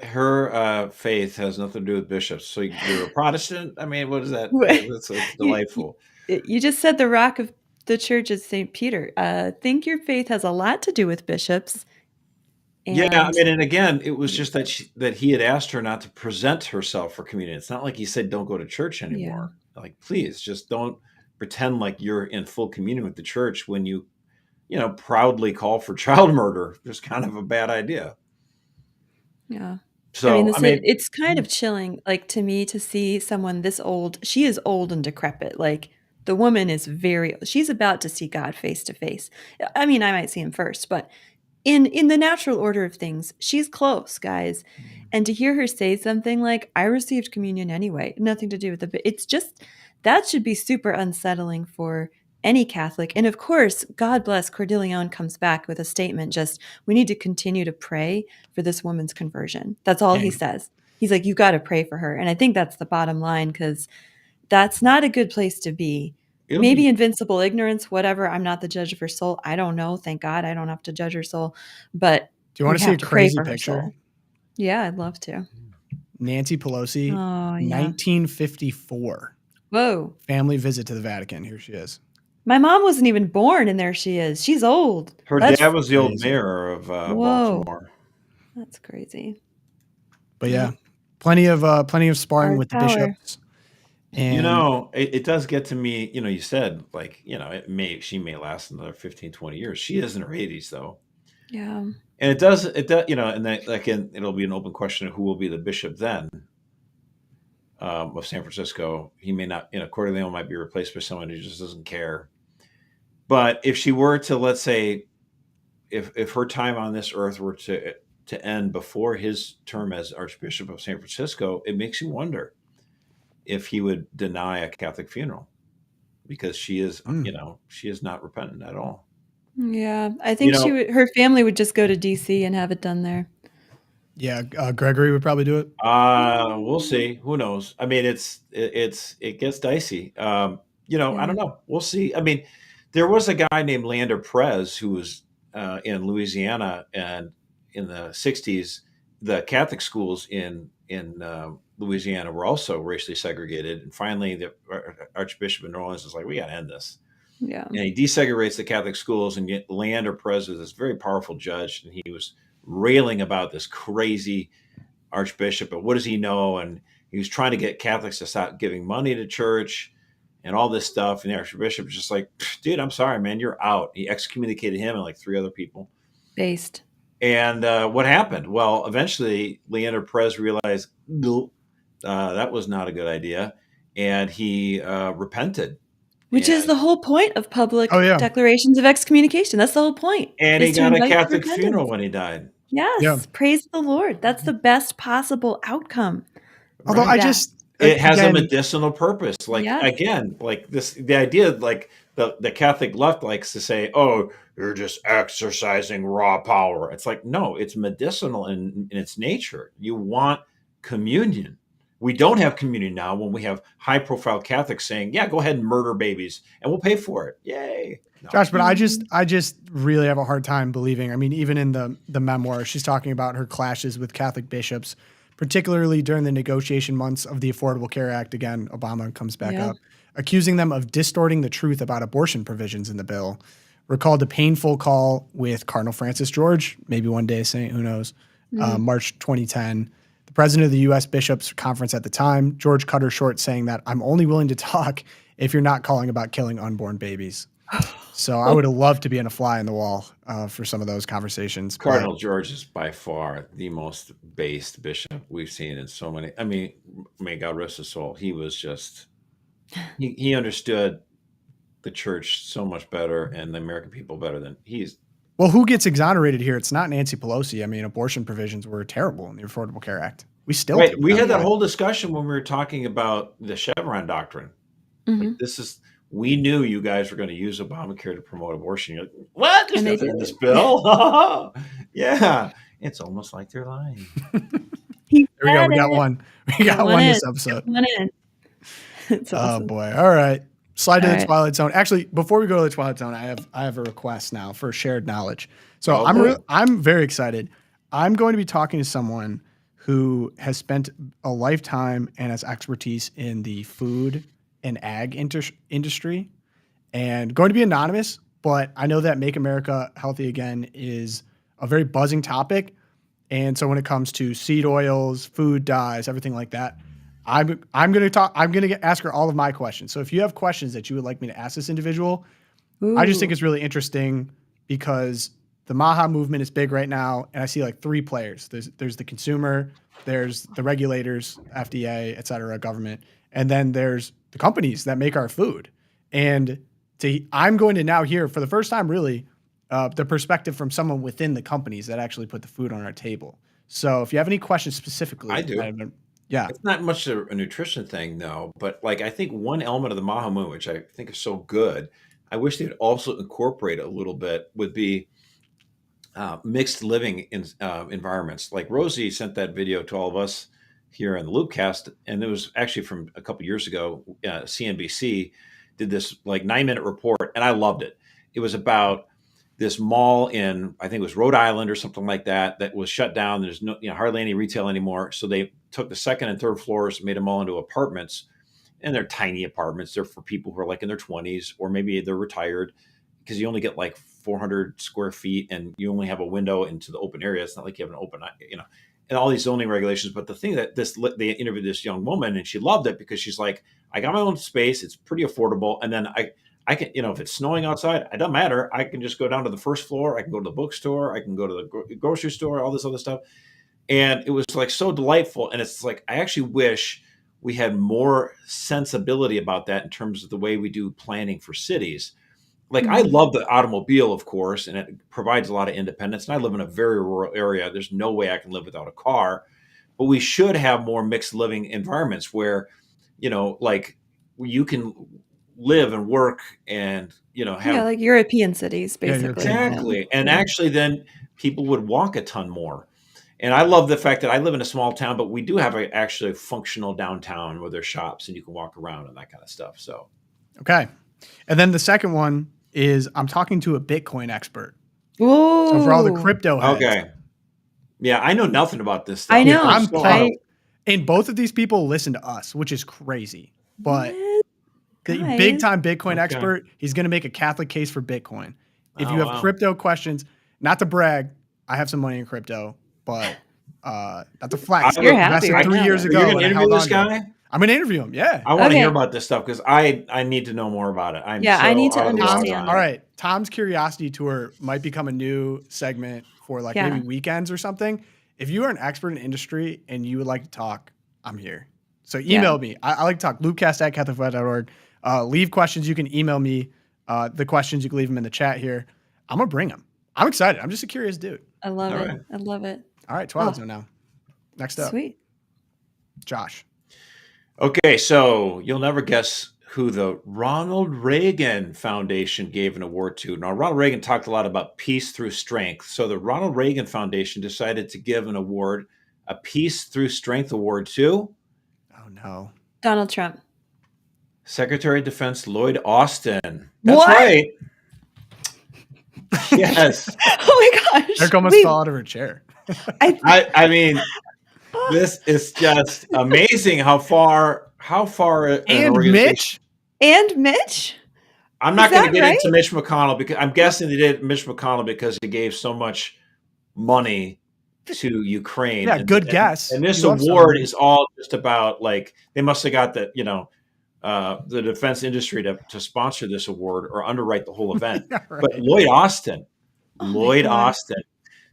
her faith has nothing to do with bishops. So you're a Protestant? I mean, what is that? That's delightful. You just said the rock of the church is St. Peter. I think your faith has a lot to do with bishops. Yeah, I mean, and again, it was just that he had asked her not to present herself for communion. It's not like he said, don't go to church anymore. Like, please, just don't pretend like you're in full communion with the church when you proudly call for child murder. Just kind of a bad idea. Yeah. So, I mean, it's kind of chilling, like, to me, to see someone this old. She is old and decrepit. Like, the woman is she's about to see God face to face. I mean, I might see him first, but in the natural order of things, she's close, guys. And to hear her say something like, I received communion anyway, nothing to do with it's just, that should be super unsettling for any Catholic. And of course, God bless, Cordileone comes back with a statement, we need to continue to pray for this woman's conversion. That's all he says. He's like, you got to pray for her. And I think that's the bottom line, because that's not a good place to be. Maybe invincible ignorance, whatever. I'm not the judge of her soul. I don't know. Thank God I don't have to judge her soul. But do you want to see a crazy picture? Yeah, I'd love to. Nancy Pelosi, 1954. Whoa. Family visit to the Vatican. Here she is. My mom wasn't even born, and there she is. She's old. Her dad was the old mayor of Baltimore. That's crazy. But yeah, plenty of sparring with the bishops. And it does get to me, you said, like, she may last another 15, 20 years. She is in her 80s, though. Yeah. And it does, and then, again, it'll be an open question of who will be the bishop then of San Francisco. He may not, Cordileone might be replaced by someone who just doesn't care. But if she were to, let's say, if her time on this earth were to end before his term as Archbishop of San Francisco, it makes you wonder if he would deny a Catholic funeral, because she is, she is not repentant at all. Yeah, I You think know, her family would just go to DC and have it done there. Yeah, Gregory would probably do it. we'll see. Who knows? I mean, it gets dicey. I Yeah. don't know. We'll see. I mean, there was a guy named Lander Perez who was in Louisiana, and in the '60s, the Catholic schools in Louisiana were also racially segregated. And finally, the Archbishop of New Orleans is like, we got to end this. Yeah. And he desegregates the Catholic schools, and yet Lander Perez was this very powerful judge, and he was railing about this crazy Archbishop, and what does he know? And he was trying to get Catholics to stop giving money to church and all this stuff. And the Archbishop was just like, dude, I'm sorry, man, you're out. He excommunicated him and like 3 other people. Based. And what happened? Well, eventually, Leander Perez realized that was not a good idea. And he repented. Which is the whole point of public declarations of excommunication. That's the whole point. And he is to got a invite Catholic repentance. funeral when he died. Yes. Yeah. Praise the Lord. That's the best possible outcome. Although it has a medicinal purpose. Like, Yes. again, like the idea, like the Catholic left likes to say, oh, you're just exercising raw power. It's like, no, it's medicinal in its nature. You want communion. We don't have communion now when we have high profile Catholics saying, yeah, go ahead and murder babies and we'll pay for it. Yay. No. Josh, but I just really have a hard time believing. I mean, even in the memoir, she's talking about her clashes with Catholic bishops, particularly during the negotiation months of the Affordable Care Act. Again, Obama comes back up, accusing them of distorting the truth about abortion provisions in the bill. Recalled a painful call with Cardinal Francis George, maybe one day saint, who knows, March 2010. The president of the U.S. Bishops Conference at the time, George cut her short, saying that I'm only willing to talk if you're not calling about killing unborn babies. So I would have loved to be in a fly in the wall for some of those conversations. Cardinal George is by far the most based bishop we've seen in so many. I mean, may God rest his soul. He was just, he understood the church so much better and the American people better than he's. Well, who gets exonerated here? It's not Nancy Pelosi. I mean, abortion provisions were terrible in the Affordable Care Act. We still we had that whole discussion when we were talking about the Chevron doctrine. Mm-hmm. Like, we knew you guys were going to use Obamacare to promote abortion. You're like, what? There's nothing in this bill. Yeah. It's almost like they're lying. There we go. We got one. We got one this episode. It's awesome. Oh boy. All right. Slide to the Twilight Zone. Actually, before we go to the Twilight Zone, I have a request now for shared knowledge. So I'm very excited. I'm going to be talking to someone who has spent a lifetime and has expertise in the food and ag industry, and going to be anonymous, but I know that Make America Healthy Again is a very buzzing topic. And so when it comes to seed oils, food dyes, everything like that, I'm going to ask her all of my questions. So if you have questions that you would like me to ask this individual, I just think it's really interesting because the MAHA movement is big right now. And I see like 3 players. There's the consumer, there's the regulators, FDA, et cetera, government. And then there's the companies that make our food. And I'm going to now hear for the first time, really, the perspective from someone within the companies that actually put the food on our table. So if you have any questions specifically. I do. Yeah. It's not much a nutrition thing, no. But like, I think one element of the MAHA movement, which I think is so good, I wish they'd also incorporate a little bit, would be mixed living environments. Like Rosie sent that video to all of us here in the LOOPCast, and it was actually from a couple years ago. CNBC did this like 9-minute report, and I loved it. It was about this mall in, I think it was Rhode Island or something like that, that was shut down. There's no, hardly any retail anymore. So they took the 2nd and 3rd floors, made them all into apartments, and they're tiny apartments. They're for people who are like in their 20s, or maybe they're retired, because you only get like 400 square feet and you only have a window into the open area. It's not like you have an open, and all these zoning regulations. But the thing that they interviewed this young woman, and she loved it because she's like, I got my own space. It's pretty affordable. And then I can, if it's snowing outside, it doesn't matter. I can just go down to the 1st floor. I can go to the bookstore. I can go to the grocery store, all this other stuff. And it was like so delightful. And it's like, I actually wish we had more sensibility about that in terms of the way we do planning for cities. Like, I love the automobile, of course, and it provides a lot of independence. And I live in a very rural area. There's no way I can live without a car. But we should have more mixed living environments where, like, you can live and work and, have like European cities, Yeah, basically. European. exactly. And actually then people would walk a ton more. And I love the fact that I live in a small town, but we do have actually a functional downtown where there's shops and you can walk around and that kind of stuff. So, Okay. And then the second one is I'm talking to a Bitcoin expert. Whoa. So for all the crypto heads. okay. Yeah, I know nothing about this stuff. I know. I'm So- pumped. And both of these people listen to us, which is crazy. But What? the Guys. big time Bitcoin Okay. expert, he's going to make a Catholic case for Bitcoin. If Oh, you have wow. crypto questions, not to brag, I have some money in crypto, but that's a flex. You're happy Invested right 3 now, years though. ago. You're and going I to held interview this on to it. guy? I'm going to interview him. Yeah. I want to Okay. hear about this stuff because I need to know more about it. Yeah, I need to out of the loop understand on All it. right. Tom's Curiosity Tour might become a new segment for like Yeah. maybe weekends or something. If you are an expert in industry and you would like to talk, I'm here. So email me. I like to talk. LOOPCast@catholicfight.org. Leave questions. You can email me the questions. You can leave them in the chat here. I'm going to bring them. I'm excited. I'm just a curious dude. I love All it. right. I love it. All right. Twilight Oh. Zone now. Next up, Sweet. Josh. Okay, so you'll never guess who the Ronald Reagan Foundation gave an award to. Now, Ronald Reagan talked a lot about peace through strength. So the Ronald Reagan Foundation decided to give an award, a Peace Through Strength award to Oh, no. Donald Trump. Secretary of Defense Lloyd Austin. That's What? right. Yes. Oh my gosh. Eric almost Wait, fell out of her chair. I mean, this is just amazing how far an And organization- Mitch. and Mitch? I'm not Is going to that get right? into Mitch McConnell because I'm guessing they did Mitch McConnell because he gave so much money to Ukraine. Yeah, good guess. And this You love award someone. is all just about like they must have got the the defense industry to sponsor this award or underwrite the whole event. Yeah, right. But Lloyd Austin. my God. Austin.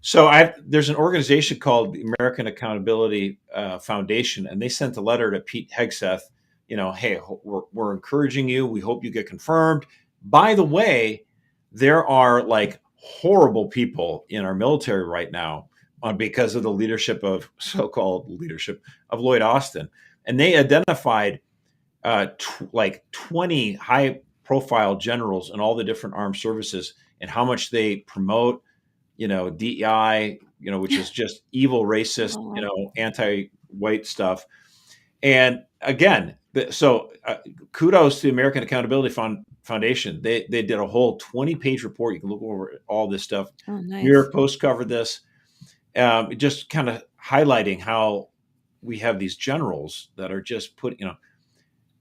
So there's an organization called the American Accountability Foundation, and they sent a letter to Pete Hegseth. Hey, we're encouraging you. We hope you get confirmed. By the way, there are like horrible people in our military right now because of the so-called leadership of Lloyd Austin, and they identified like 20 high-profile generals in all the different armed services and how much they promote, DEI, which is just evil, racist, anti-white stuff. And again, so kudos to the American Accountability Foundation. They did a whole 20-page report. You can look over all this stuff. Oh, nice. New York Post covered this, just kind of highlighting how we have these generals that are just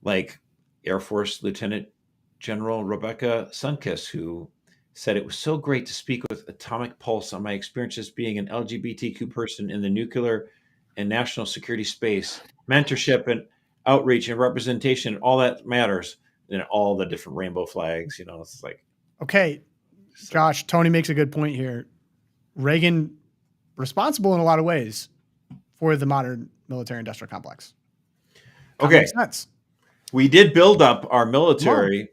like Air Force Lieutenant General Rebecca Sunkist, who said it was so great to speak with Atomic Pulse on my experiences being an LGBTQ person in the nuclear and national security space, mentorship and outreach and representation, all that matters. And all the different rainbow flags, it's like. Okay, Josh, Tony makes a good point here. Reagan responsible in a lot of ways for the modern military industrial complex. Okay. Makes sense. We did build up our military.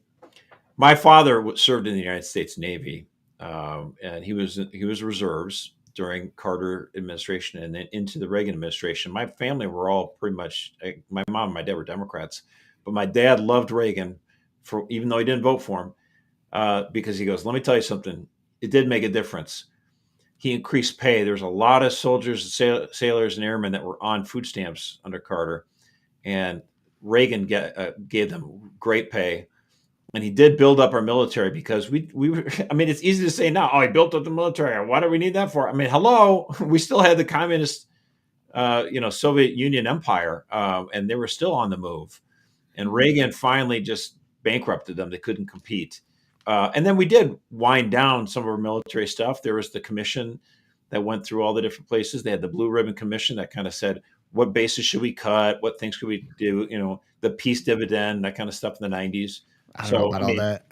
My father served in the United States Navy, and he was reserves during Carter administration and then into the Reagan administration. My family were all pretty much, my mom and my dad were Democrats, but my dad loved Reagan even though he didn't vote for him, because he goes, let me tell you something. It did make a difference. He increased pay. There's a lot of soldiers, sailors, and airmen that were on food stamps under Carter, and Reagan gave them great pay. And he did build up our military because we were, I mean, it's easy to say now, he built up the military. Why do we need that for? I mean, hello, we still had the communist, Soviet Union empire, and they were still on the move. And Reagan finally just bankrupted them. They couldn't compete. And then we did wind down some of our military stuff. There was the commission that went through all the different places. They had the Blue Ribbon Commission that kind of said, what bases should we cut? What things could we do? The peace dividend, that kind of stuff in the 90s. I don't know about all that.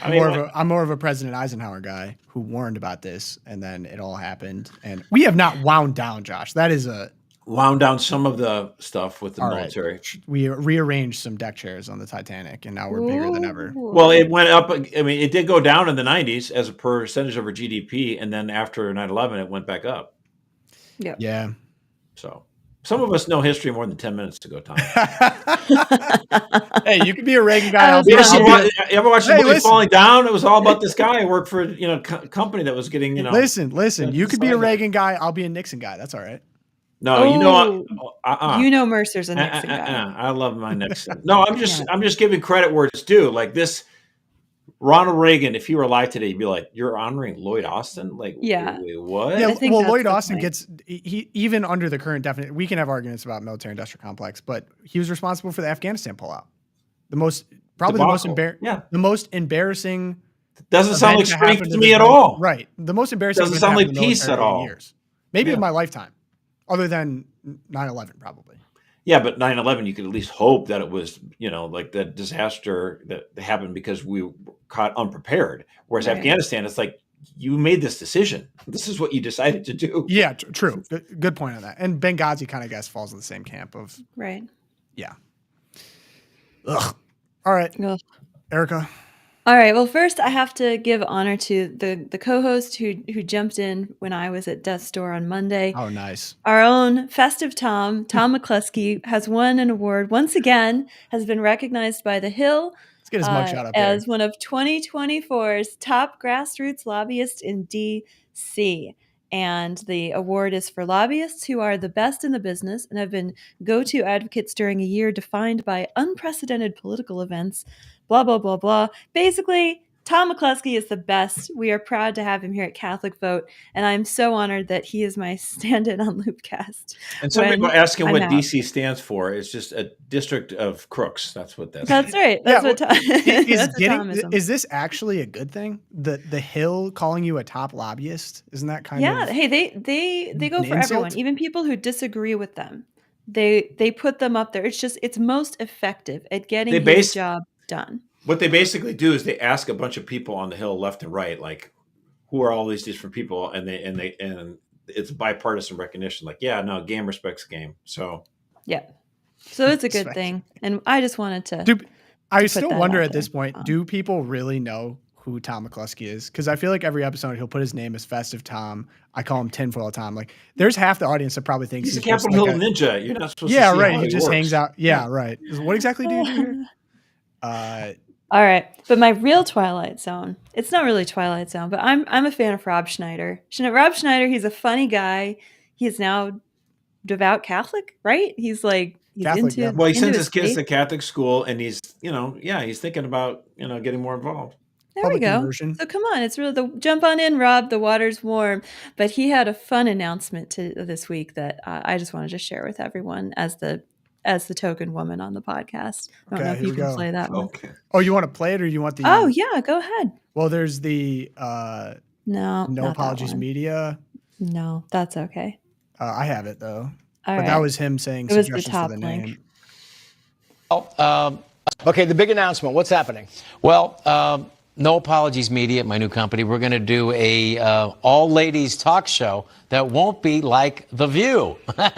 I'm more of a President Eisenhower guy who warned about this, and then it all happened. And we have not wound down, Josh. That is wound down some of the stuff with the military. Right. We rearranged some deck chairs on the Titanic, and now we're bigger than ever. Well, it went up. I mean, it did go down in the 90s as a percentage of our GDP, and then after 9/11, it went back up. Yeah. Yeah. So Some of us know history more than 10 minutes ago, Tom. Hey, you could be a Reagan guy. was You gonna- ever watch the Hey, movie listen. Falling Down? It was all about this guy who worked for company that was getting Listen. You could be a Sorry. Reagan guy. I'll be a Nixon guy. That's all right. No, You know Mercer's a Nixon guy. I love my Nixon. No, I'm just giving credit where it's due. Like this, Ronald Reagan, if he were alive today, he'd be like, "You're honoring Lloyd Austin?" Like, Yeah. wait, what? Yeah, think well, that's Lloyd the Austin point. gets he even under the current definition. We can have arguments about military-industrial complex, but he was responsible for the Afghanistan pullout. The most Debacle. Yeah. the most embarrassing. Doesn't sound like event to strength happen to in me the at mil- all. Right, the most embarrassing. Doesn't event to sound happen like in the peace military at in all. Years, maybe Yeah. of my lifetime, other than 9/11, probably. Yeah, but 9/11, you could at least hope that it was, like that disaster that happened because we were caught unprepared. Whereas Right. Afghanistan, it's like you made this decision. This is what you decided to do. Yeah, true. Good point on that. And Benghazi kind of falls in the same camp of Right. yeah. Ugh. All right, Ugh. Erica. All right. Well, first I have to give honor to the co-host who jumped in when I was at Death's Door on Monday. Oh, nice. Our own festive Tom McCluskey, has won an award once again, has been recognized by The Hill Let's get his mugshot up as here. one of 2024's top grassroots lobbyists in DC. And the award is for lobbyists who are the best in the business and have been go-to advocates during a year defined by unprecedented political events, blah, blah, blah, blah. Basically, Tom McCluskey is the best. We are proud to have him here at Catholic Vote, and I'm so honored that he is my stand-in on LOOPCast. And some people when are asking I'm what out. DC stands for. It's just a district of crooks. That's what that's. That's right. That's what Tom that's a Thomism. Is this actually a good thing? The Hill calling you a top lobbyist? Isn't that kind Yeah. of Hey, they go an for insult? everyone, even people who disagree with them. They put them up there. It's most effective at getting his job done. What they basically do is they ask a bunch of people on the Hill, left and right, like, who are all these different people, and it's bipartisan recognition. Like, yeah, no, game respects game. So Yeah. So it's a good thing, and I just wanted to. I put still that wonder out at this there. point, do people really know who Tom McCluskey is? Because I feel like every episode he'll put his name as Festive Tom. I call him Tinfoil Tom. Like, there's half the audience that probably thinks he's a just Capitol like Hill ninja. You're not supposed yeah, to see right. how He just works. hangs out. Yeah, right. What exactly do you do here? All right, but my real Twilight Zone. It's not really Twilight Zone, but I'm a fan of Rob Schneider. Rob Schneider. He's a funny guy. He is now devout Catholic, right? He's Catholic, into. yeah. Well, he into sends his kids faith. to Catholic school, and he's thinking about getting more involved. There Public we go. conversion. So come on, it's really jump on in, Rob. The water's warm. But he had a fun announcement this week that I just wanted to share with everyone as the token woman on the podcast. I don't know Okay, if here you we can go. play that one. Okay. Oh, you want to play it or you want the? Oh yeah, go ahead. Well, there's the No, no not that apologies one. media. No, that's okay. I have it though. All But that right. was him saying It was the suggestions top for the link. name. Okay, the big announcement. What's happening? Well, no apologies, media, my new company. We're going to do a all-ladies talk show that won't be like The View.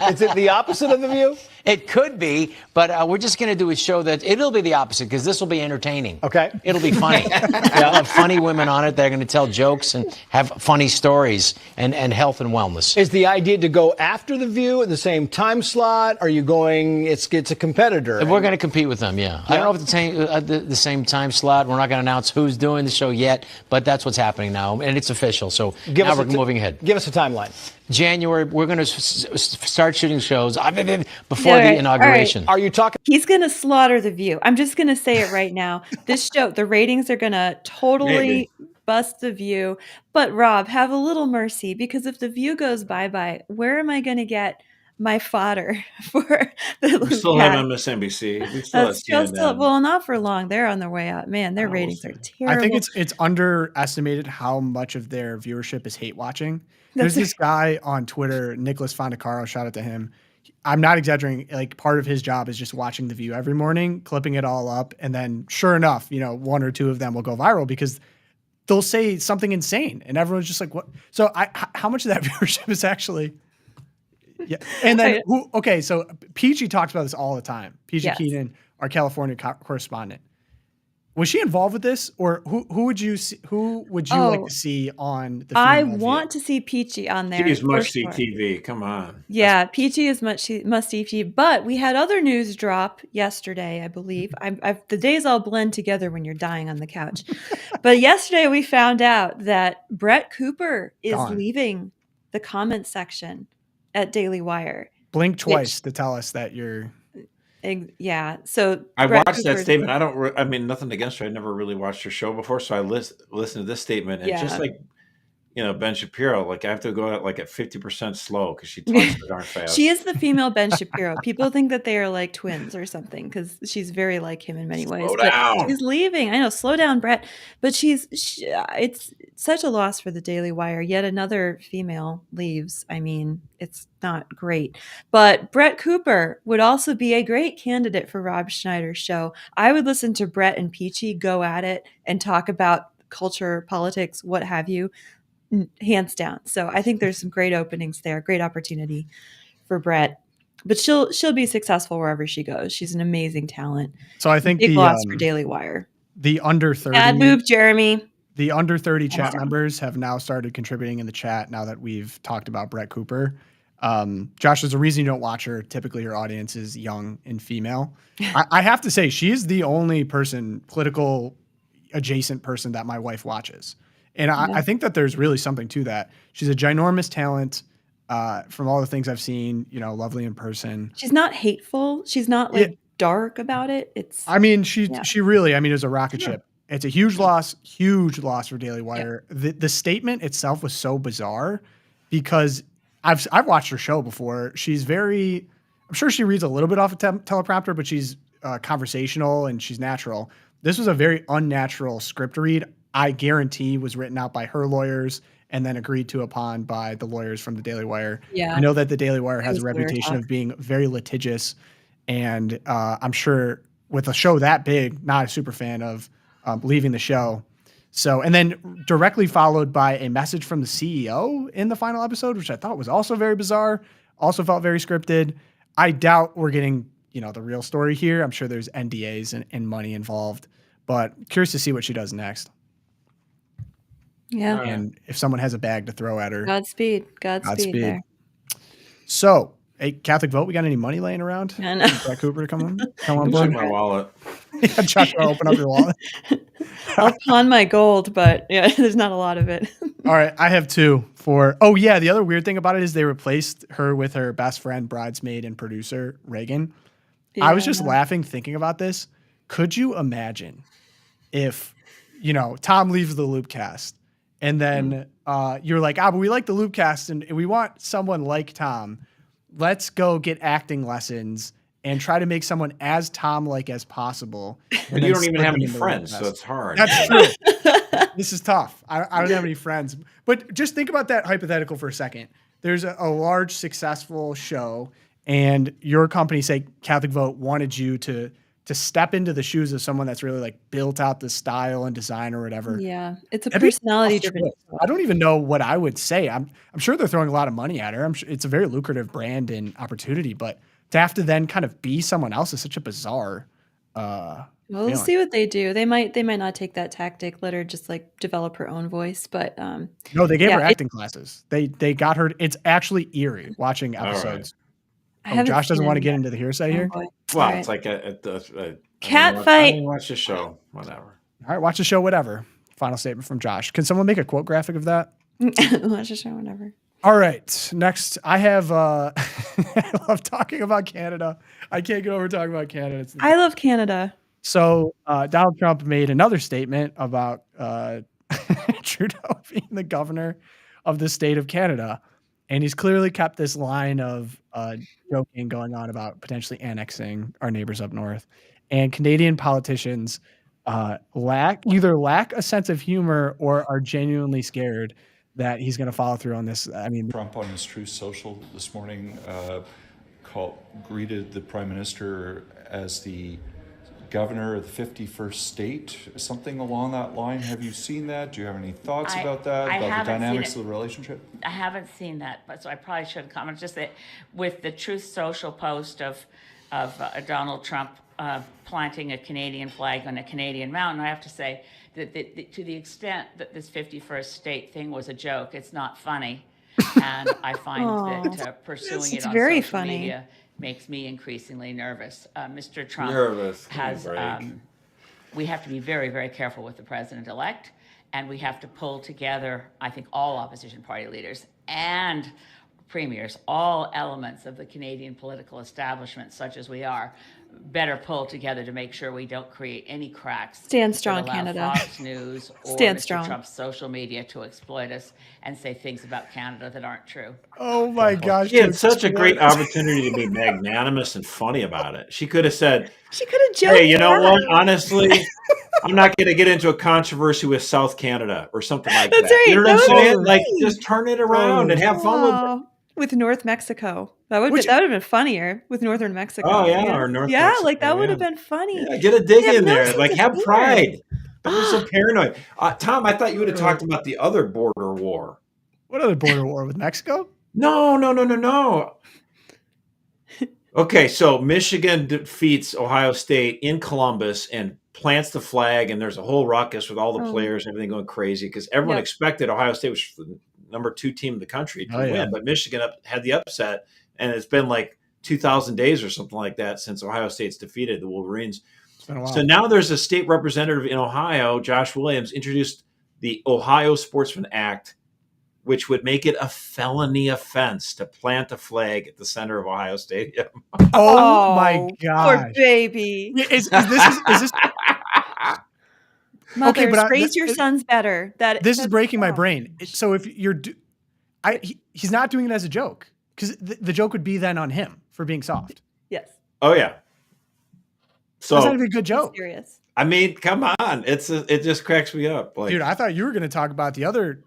Is it the opposite of The View? It could be, but we're just going to do a show that it'll be the opposite because this will be entertaining. Okay. It'll be funny. We'll have funny women on it. They're going to tell jokes and have funny stories and health and wellness. Is the idea to go after The View at the same time slot? Are you going, it's a competitor? We're going to compete with them, yeah. I don't know if it's the same time slot. We're not going to announce who's doing the show yet, but that's what's happening now, and it's official. So now we're moving ahead. Give us a timeline. January, we're going to start shooting shows before the inauguration. Are you talking? He's going to slaughter The View. I'm just going to say it right now. This show, the ratings are going to totally bust The View. But Rob, have a little mercy, because if The View goes bye-bye, where am I going to get my fodder for the We still have MSNBC. We still have CNN. well, not for long. They're on their way out. Man, their ratings are terrible. I think it's underestimated how much of their viewership is hate watching. There's this guy on Twitter, Nicholas Fondacaro, shout out to him. I'm not exaggerating. Like, part of his job is just watching The View every morning, clipping it all up, and then sure enough, one or two of them will go viral because they'll say something insane, and everyone's just like, "What?" So, how much of that viewership is actually? Yeah, and then so Peachy talks about this all the time. Peachy Keenan, our California correspondent. Was she involved with this, or who would you like to see on the? I female want view? to see Peachy on there. She's for must-see sure. TV. Come on. Yeah, Peachy is must-see TV. But we had other news drop yesterday, I believe. The days all blend together when you're dying on the couch. But yesterday we found out that Brett Cooper is Gone. leaving the comment section at Daily Wire. Blink twice to tell us that you're. Yeah. So I Brett watched that Cooper's- statement. I mean, nothing against her. I never really watched her show before, so I listened to this statement, and just like Ben Shapiro, like I have to go out like at 50% slow because she talks so darn fast. She is the female Ben Shapiro. People think that they are like twins or something because she's very like him in many ways. Slow But down. she's leaving. I know, slow down, Brett. But it's such a loss for the Daily Wire. Yet another female leaves. I mean, it's not great. But Brett Cooper would also be a great candidate for Rob Schneider's show. I would listen to Brett and Peachy go at it and talk about culture, politics, what have you. Hands down. So I think there's some great openings there, great opportunity for Brett. But she'll be successful wherever she goes. She's an amazing talent. So I think big loss for Daily Wire. The under 30. Bad move, Jeremy. The under 30 chat members have now started contributing in the chat now that we've talked about Brett Cooper. Josh, there's a reason you don't watch her. Typically, your audience is young and female. I have to say, she's the only political adjacent person that my wife watches. And I think that there's really something to that. She's a ginormous talent from all the things I've seen, lovely in person. She's not hateful. She's not dark about it. She really, it was a rocket ship. It's a huge loss for Daily Wire. Yeah. The statement itself was so bizarre because I've watched her show before. She's I'm sure she reads a little bit off a teleprompter, but she's conversational and she's natural. This was a very unnatural script read. I guarantee was written out by her lawyers and then agreed to upon by the lawyers from the Daily Wire. Yeah. I know that the Daily Wire has a reputation of being very litigious, and I'm sure with a show that big, not a super fan of leaving the show. So, and then directly followed by a message from the CEO in the final episode, which I thought was also very bizarre, also felt very scripted. I doubt we're getting, the real story here. I'm sure there's NDAs and money involved, but curious to see what she does next. Yeah. And if someone has a bag to throw at her. Godspeed there. So, hey, Catholic Vote, we got any money laying around? I know. Brett Cooper to come on board? Check my wallet. Yeah, Josh, open up your wallet. I'll pawn my gold, but there's not a lot of it. All right, I have two the other weird thing about it is they replaced her with her best friend, bridesmaid, and producer, Reagan. Yeah. I was just laughing thinking about this. Could you imagine if, Tom leaves the LOOPCast and then you're like, but we like the LOOPCast and we want someone like Tom. Let's go get acting lessons and try to make someone as Tom-like as possible. But you don't even have any friends, so it's hard. That's true. This is tough. I don't have any friends. But just think about that hypothetical for a second. There's a large, successful show, and your company, say Catholic Vote, wanted you to step into the shoes of someone that's really like built out the style and design or whatever. Yeah, it's a personality-driven. I don't even know what I would say. I'm sure they're throwing a lot of money at her. I'm sure it's a very lucrative brand and opportunity, but to have to then kind of be someone else is such a bizarre. We'll see what they do. They might not take that tactic. Let her just like develop her own voice. But no, they gave her acting classes. They got her. It's actually eerie watching episodes. Josh doesn't want to get into the hearsay here. Well, it's like a cat fight. Watch the show, whatever. All right, watch the show, whatever. Final statement from Josh. Can someone make a quote graphic of that? Watch the show, whatever. All right. Next, I have. I love talking about Canada. I can't get over talking about Canada. I love Canada. So Donald Trump made another statement about Trudeau being the governor of the state of Canada. And he's clearly kept this line of joking going on about potentially annexing our neighbors up north. And Canadian politicians lack a sense of humor or are genuinely scared that he's going to follow through on this. Trump on his Truth Social this morning greeted the Prime Minister as the governor of the 51st state, something along that line. Have you seen that? Do you have any thoughts about that? About the dynamics of the relationship? I haven't seen that, but so I probably should comment. Just that with the Truth Social post of Donald Trump planting a Canadian flag on a Canadian mountain, I have to say that to the extent that this 51st state thing was a joke, it's not funny. And I find that pursuing it on very social funny. media makes me increasingly nervous. Mr. Trump has, we have to be very, very careful with the president-elect, and we have to pull together, I think, all opposition party leaders and premiers, all elements of the Canadian political establishment, such as we are, better pull together to make sure we don't create any cracks. Stand strong, that allow Canada. Fox News or Stand Mr. strong. Trump's social media to exploit us and say things about Canada that aren't true. Oh my gosh. She had such a great opportunity to be magnanimous and funny about it. She could have said, She could have joked. hey, you know what? Honestly, I'm not going to get into a controversy with South Canada or something like That's that. right. You know what I'm That was saying? great. Like, just turn it around and have fun with it. With North Mexico. That would have been funnier with Northern Mexico. Oh, yeah, or North Mexico, like that would yeah. have been funny. Yeah, get a dig They have in no there. sense Like, of have humor. pride. Don't be so paranoid. Tom, I thought you would have talked about the other border war. What other border war with Mexico? No. Okay, so Michigan defeats Ohio State in Columbus and plants the flag, and there's a whole ruckus with all the players and everything going crazy because everyone expected Ohio State was the number 2 team in the country to win, but Michigan had the upset, and it's been like 2,000 days or something like that since Ohio State's defeated the Wolverines. It's been a while. So now there's a state representative in Ohio, Josh Williams, introduced the Ohio Sportsman Act, which would make it a felony offense to plant a flag at the center of Ohio Stadium. Oh my gosh. Poor baby. Is this Mothers, but raise your sons better. This is breaking my brain. So if you're, he's not doing it as a joke because the joke would be then on him for being soft. Yes. Oh yeah. So that's not even a good joke. Serious. I mean, come on. It just cracks me up. Like, dude, I thought you were going to talk about the other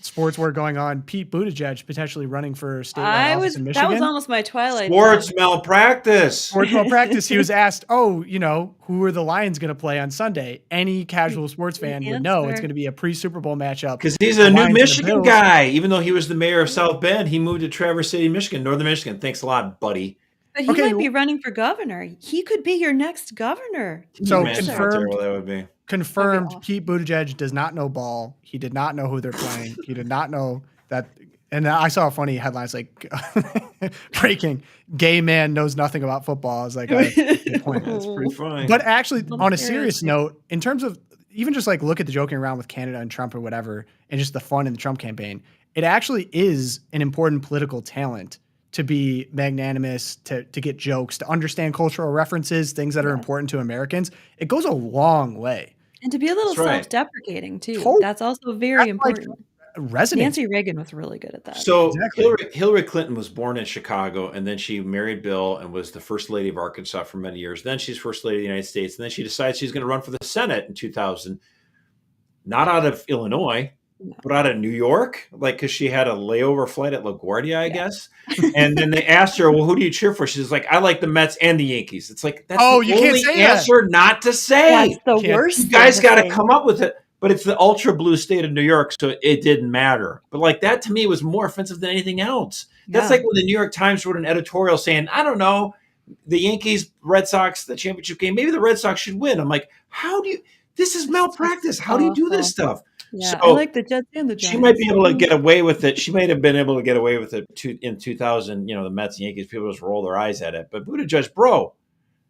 sports war going on. Pete Buttigieg potentially running for statewide office in Michigan. That was almost my Twilight Sports Zone. malpractice. Sports malpractice. He was asked, who are the Lions going to play on Sunday? Any casual sports fan would know it's going to be a pre-Super Bowl matchup. Because he's a new Michigan guy. Even though he was the mayor of South Bend, he moved to Traverse City, Michigan, Northern Michigan. Thanks a lot, buddy. But he might be running for governor. He could be your next governor. So confirmed. That would be. Confirmed. Pete Buttigieg does not know ball. He did not know who they're playing. He did not know that. And I saw a funny headlines like breaking: "Gay man knows nothing about football." I was like, good point. That's pretty funny. But actually, on a serious note, in terms of even just like look at the joking around with Canada and Trump or whatever, and just the fun in the Trump campaign, it actually is an important political talent to be magnanimous, to get jokes, to understand cultural references, things that are important to Americans. It goes a long way. And to be a little self-deprecating too. Totally. That's also very important. Resonates. Nancy Reagan was really good at that. So Hillary Clinton was born in Chicago, and then she married Bill and was the first lady of Arkansas for many years. Then she's first lady of the United States, and then she decides she's going to run for the Senate in 2000, not out of Illinois, but out of New York, like because she had a layover flight at LaGuardia, I guess. And then they asked her, "Well, who do you cheer for?" She's like, "I like the Mets and the Yankees." It's like that's the you can't only say answer not to say. That's the worst. You guys got to come up with it. But it's the ultra blue state of New York, so it didn't matter. But like that to me was more offensive than anything else. That's like when the New York Times wrote an editorial saying, "I don't know, the Yankees, Red Sox, the championship game, maybe the Red Sox should win." I'm like, how do you? This is malpractice. How do you do this stuff? Yeah, so I like the Jets and the Giants. She might be able to get away with it. She might have been able to get away with it in 2000. The Mets and Yankees, people just roll their eyes at it. But Buttigieg, bro,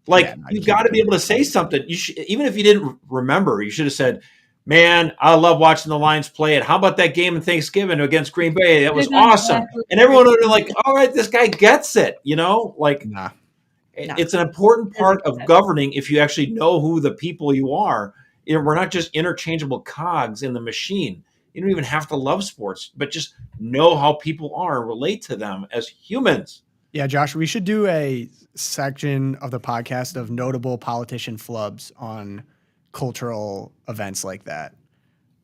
you got to be able to say something. You should, even if you didn't remember, you should have said, "Man, I love watching the Lions play it. How about that game in Thanksgiving against Green Bay? That was awesome." And everyone would be like, "All right, this guy gets it." It's an important part of governing if you actually know who the people you are. We're not just interchangeable cogs in the machine. You don't even have to love sports, but just know how people are, relate to them as humans. Yeah, Josh, we should do a section of the podcast of notable politician flubs on cultural events like that.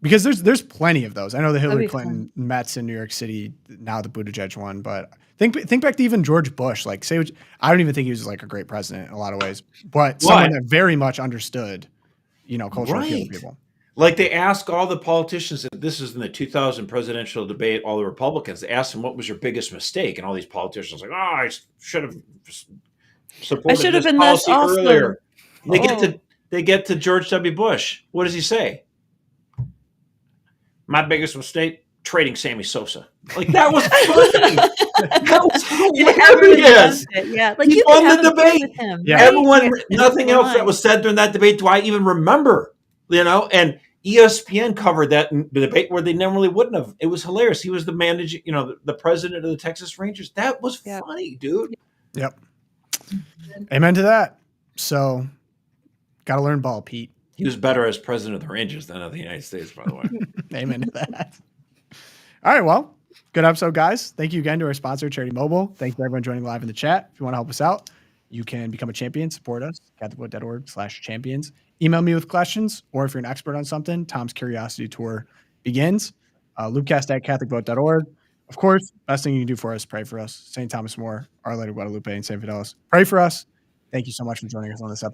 Because there's plenty of those. I know the Hillary Clinton Mets in New York City, now the Buttigieg one, but think back to even George Bush. I don't even think he was like a great president in a lot of ways, but someone that very much understood, cultural appeal to people. Like they ask all the politicians, this is in the 2000 presidential debate, all the Republicans, they asked them, "What was your biggest mistake?" And all these politicians like, "I should have supported should have this been less policy awesome. earlier. Oh. They get to George W. Bush. What does he say? My biggest mistake, trading Sammy Sosa. Like, that was funny. That was hilarious. Yeah, like He you won could have the a beer debate. with him. Yeah. right? Everyone, Yeah. nothing else that Fine. was said during that debate do I even remember. And ESPN covered that in the debate where they normally wouldn't have. It was hilarious. He was the manager, the president of the Texas Rangers. That was funny, dude. Yep. Amen to that. So, got to learn ball, Pete. He was better as president of the Rangers than of the United States, by the way. Amen to that. All right, well, good episode, guys. Thank you again to our sponsor, Charity Mobile. Thanks to everyone joining live in the chat. If you want to help us out, you can become a champion, support us, catholicvote.org/champions. Email me with questions, or if you're an expert on something, Tom's Curiosity Tour begins. LOOPCast@catholicvote.org. Of course, best thing you can do for us, pray for us. St. Thomas More, Our Lady of Guadalupe, and St. Fidelis. Pray for us. Thank you so much for joining us on this episode.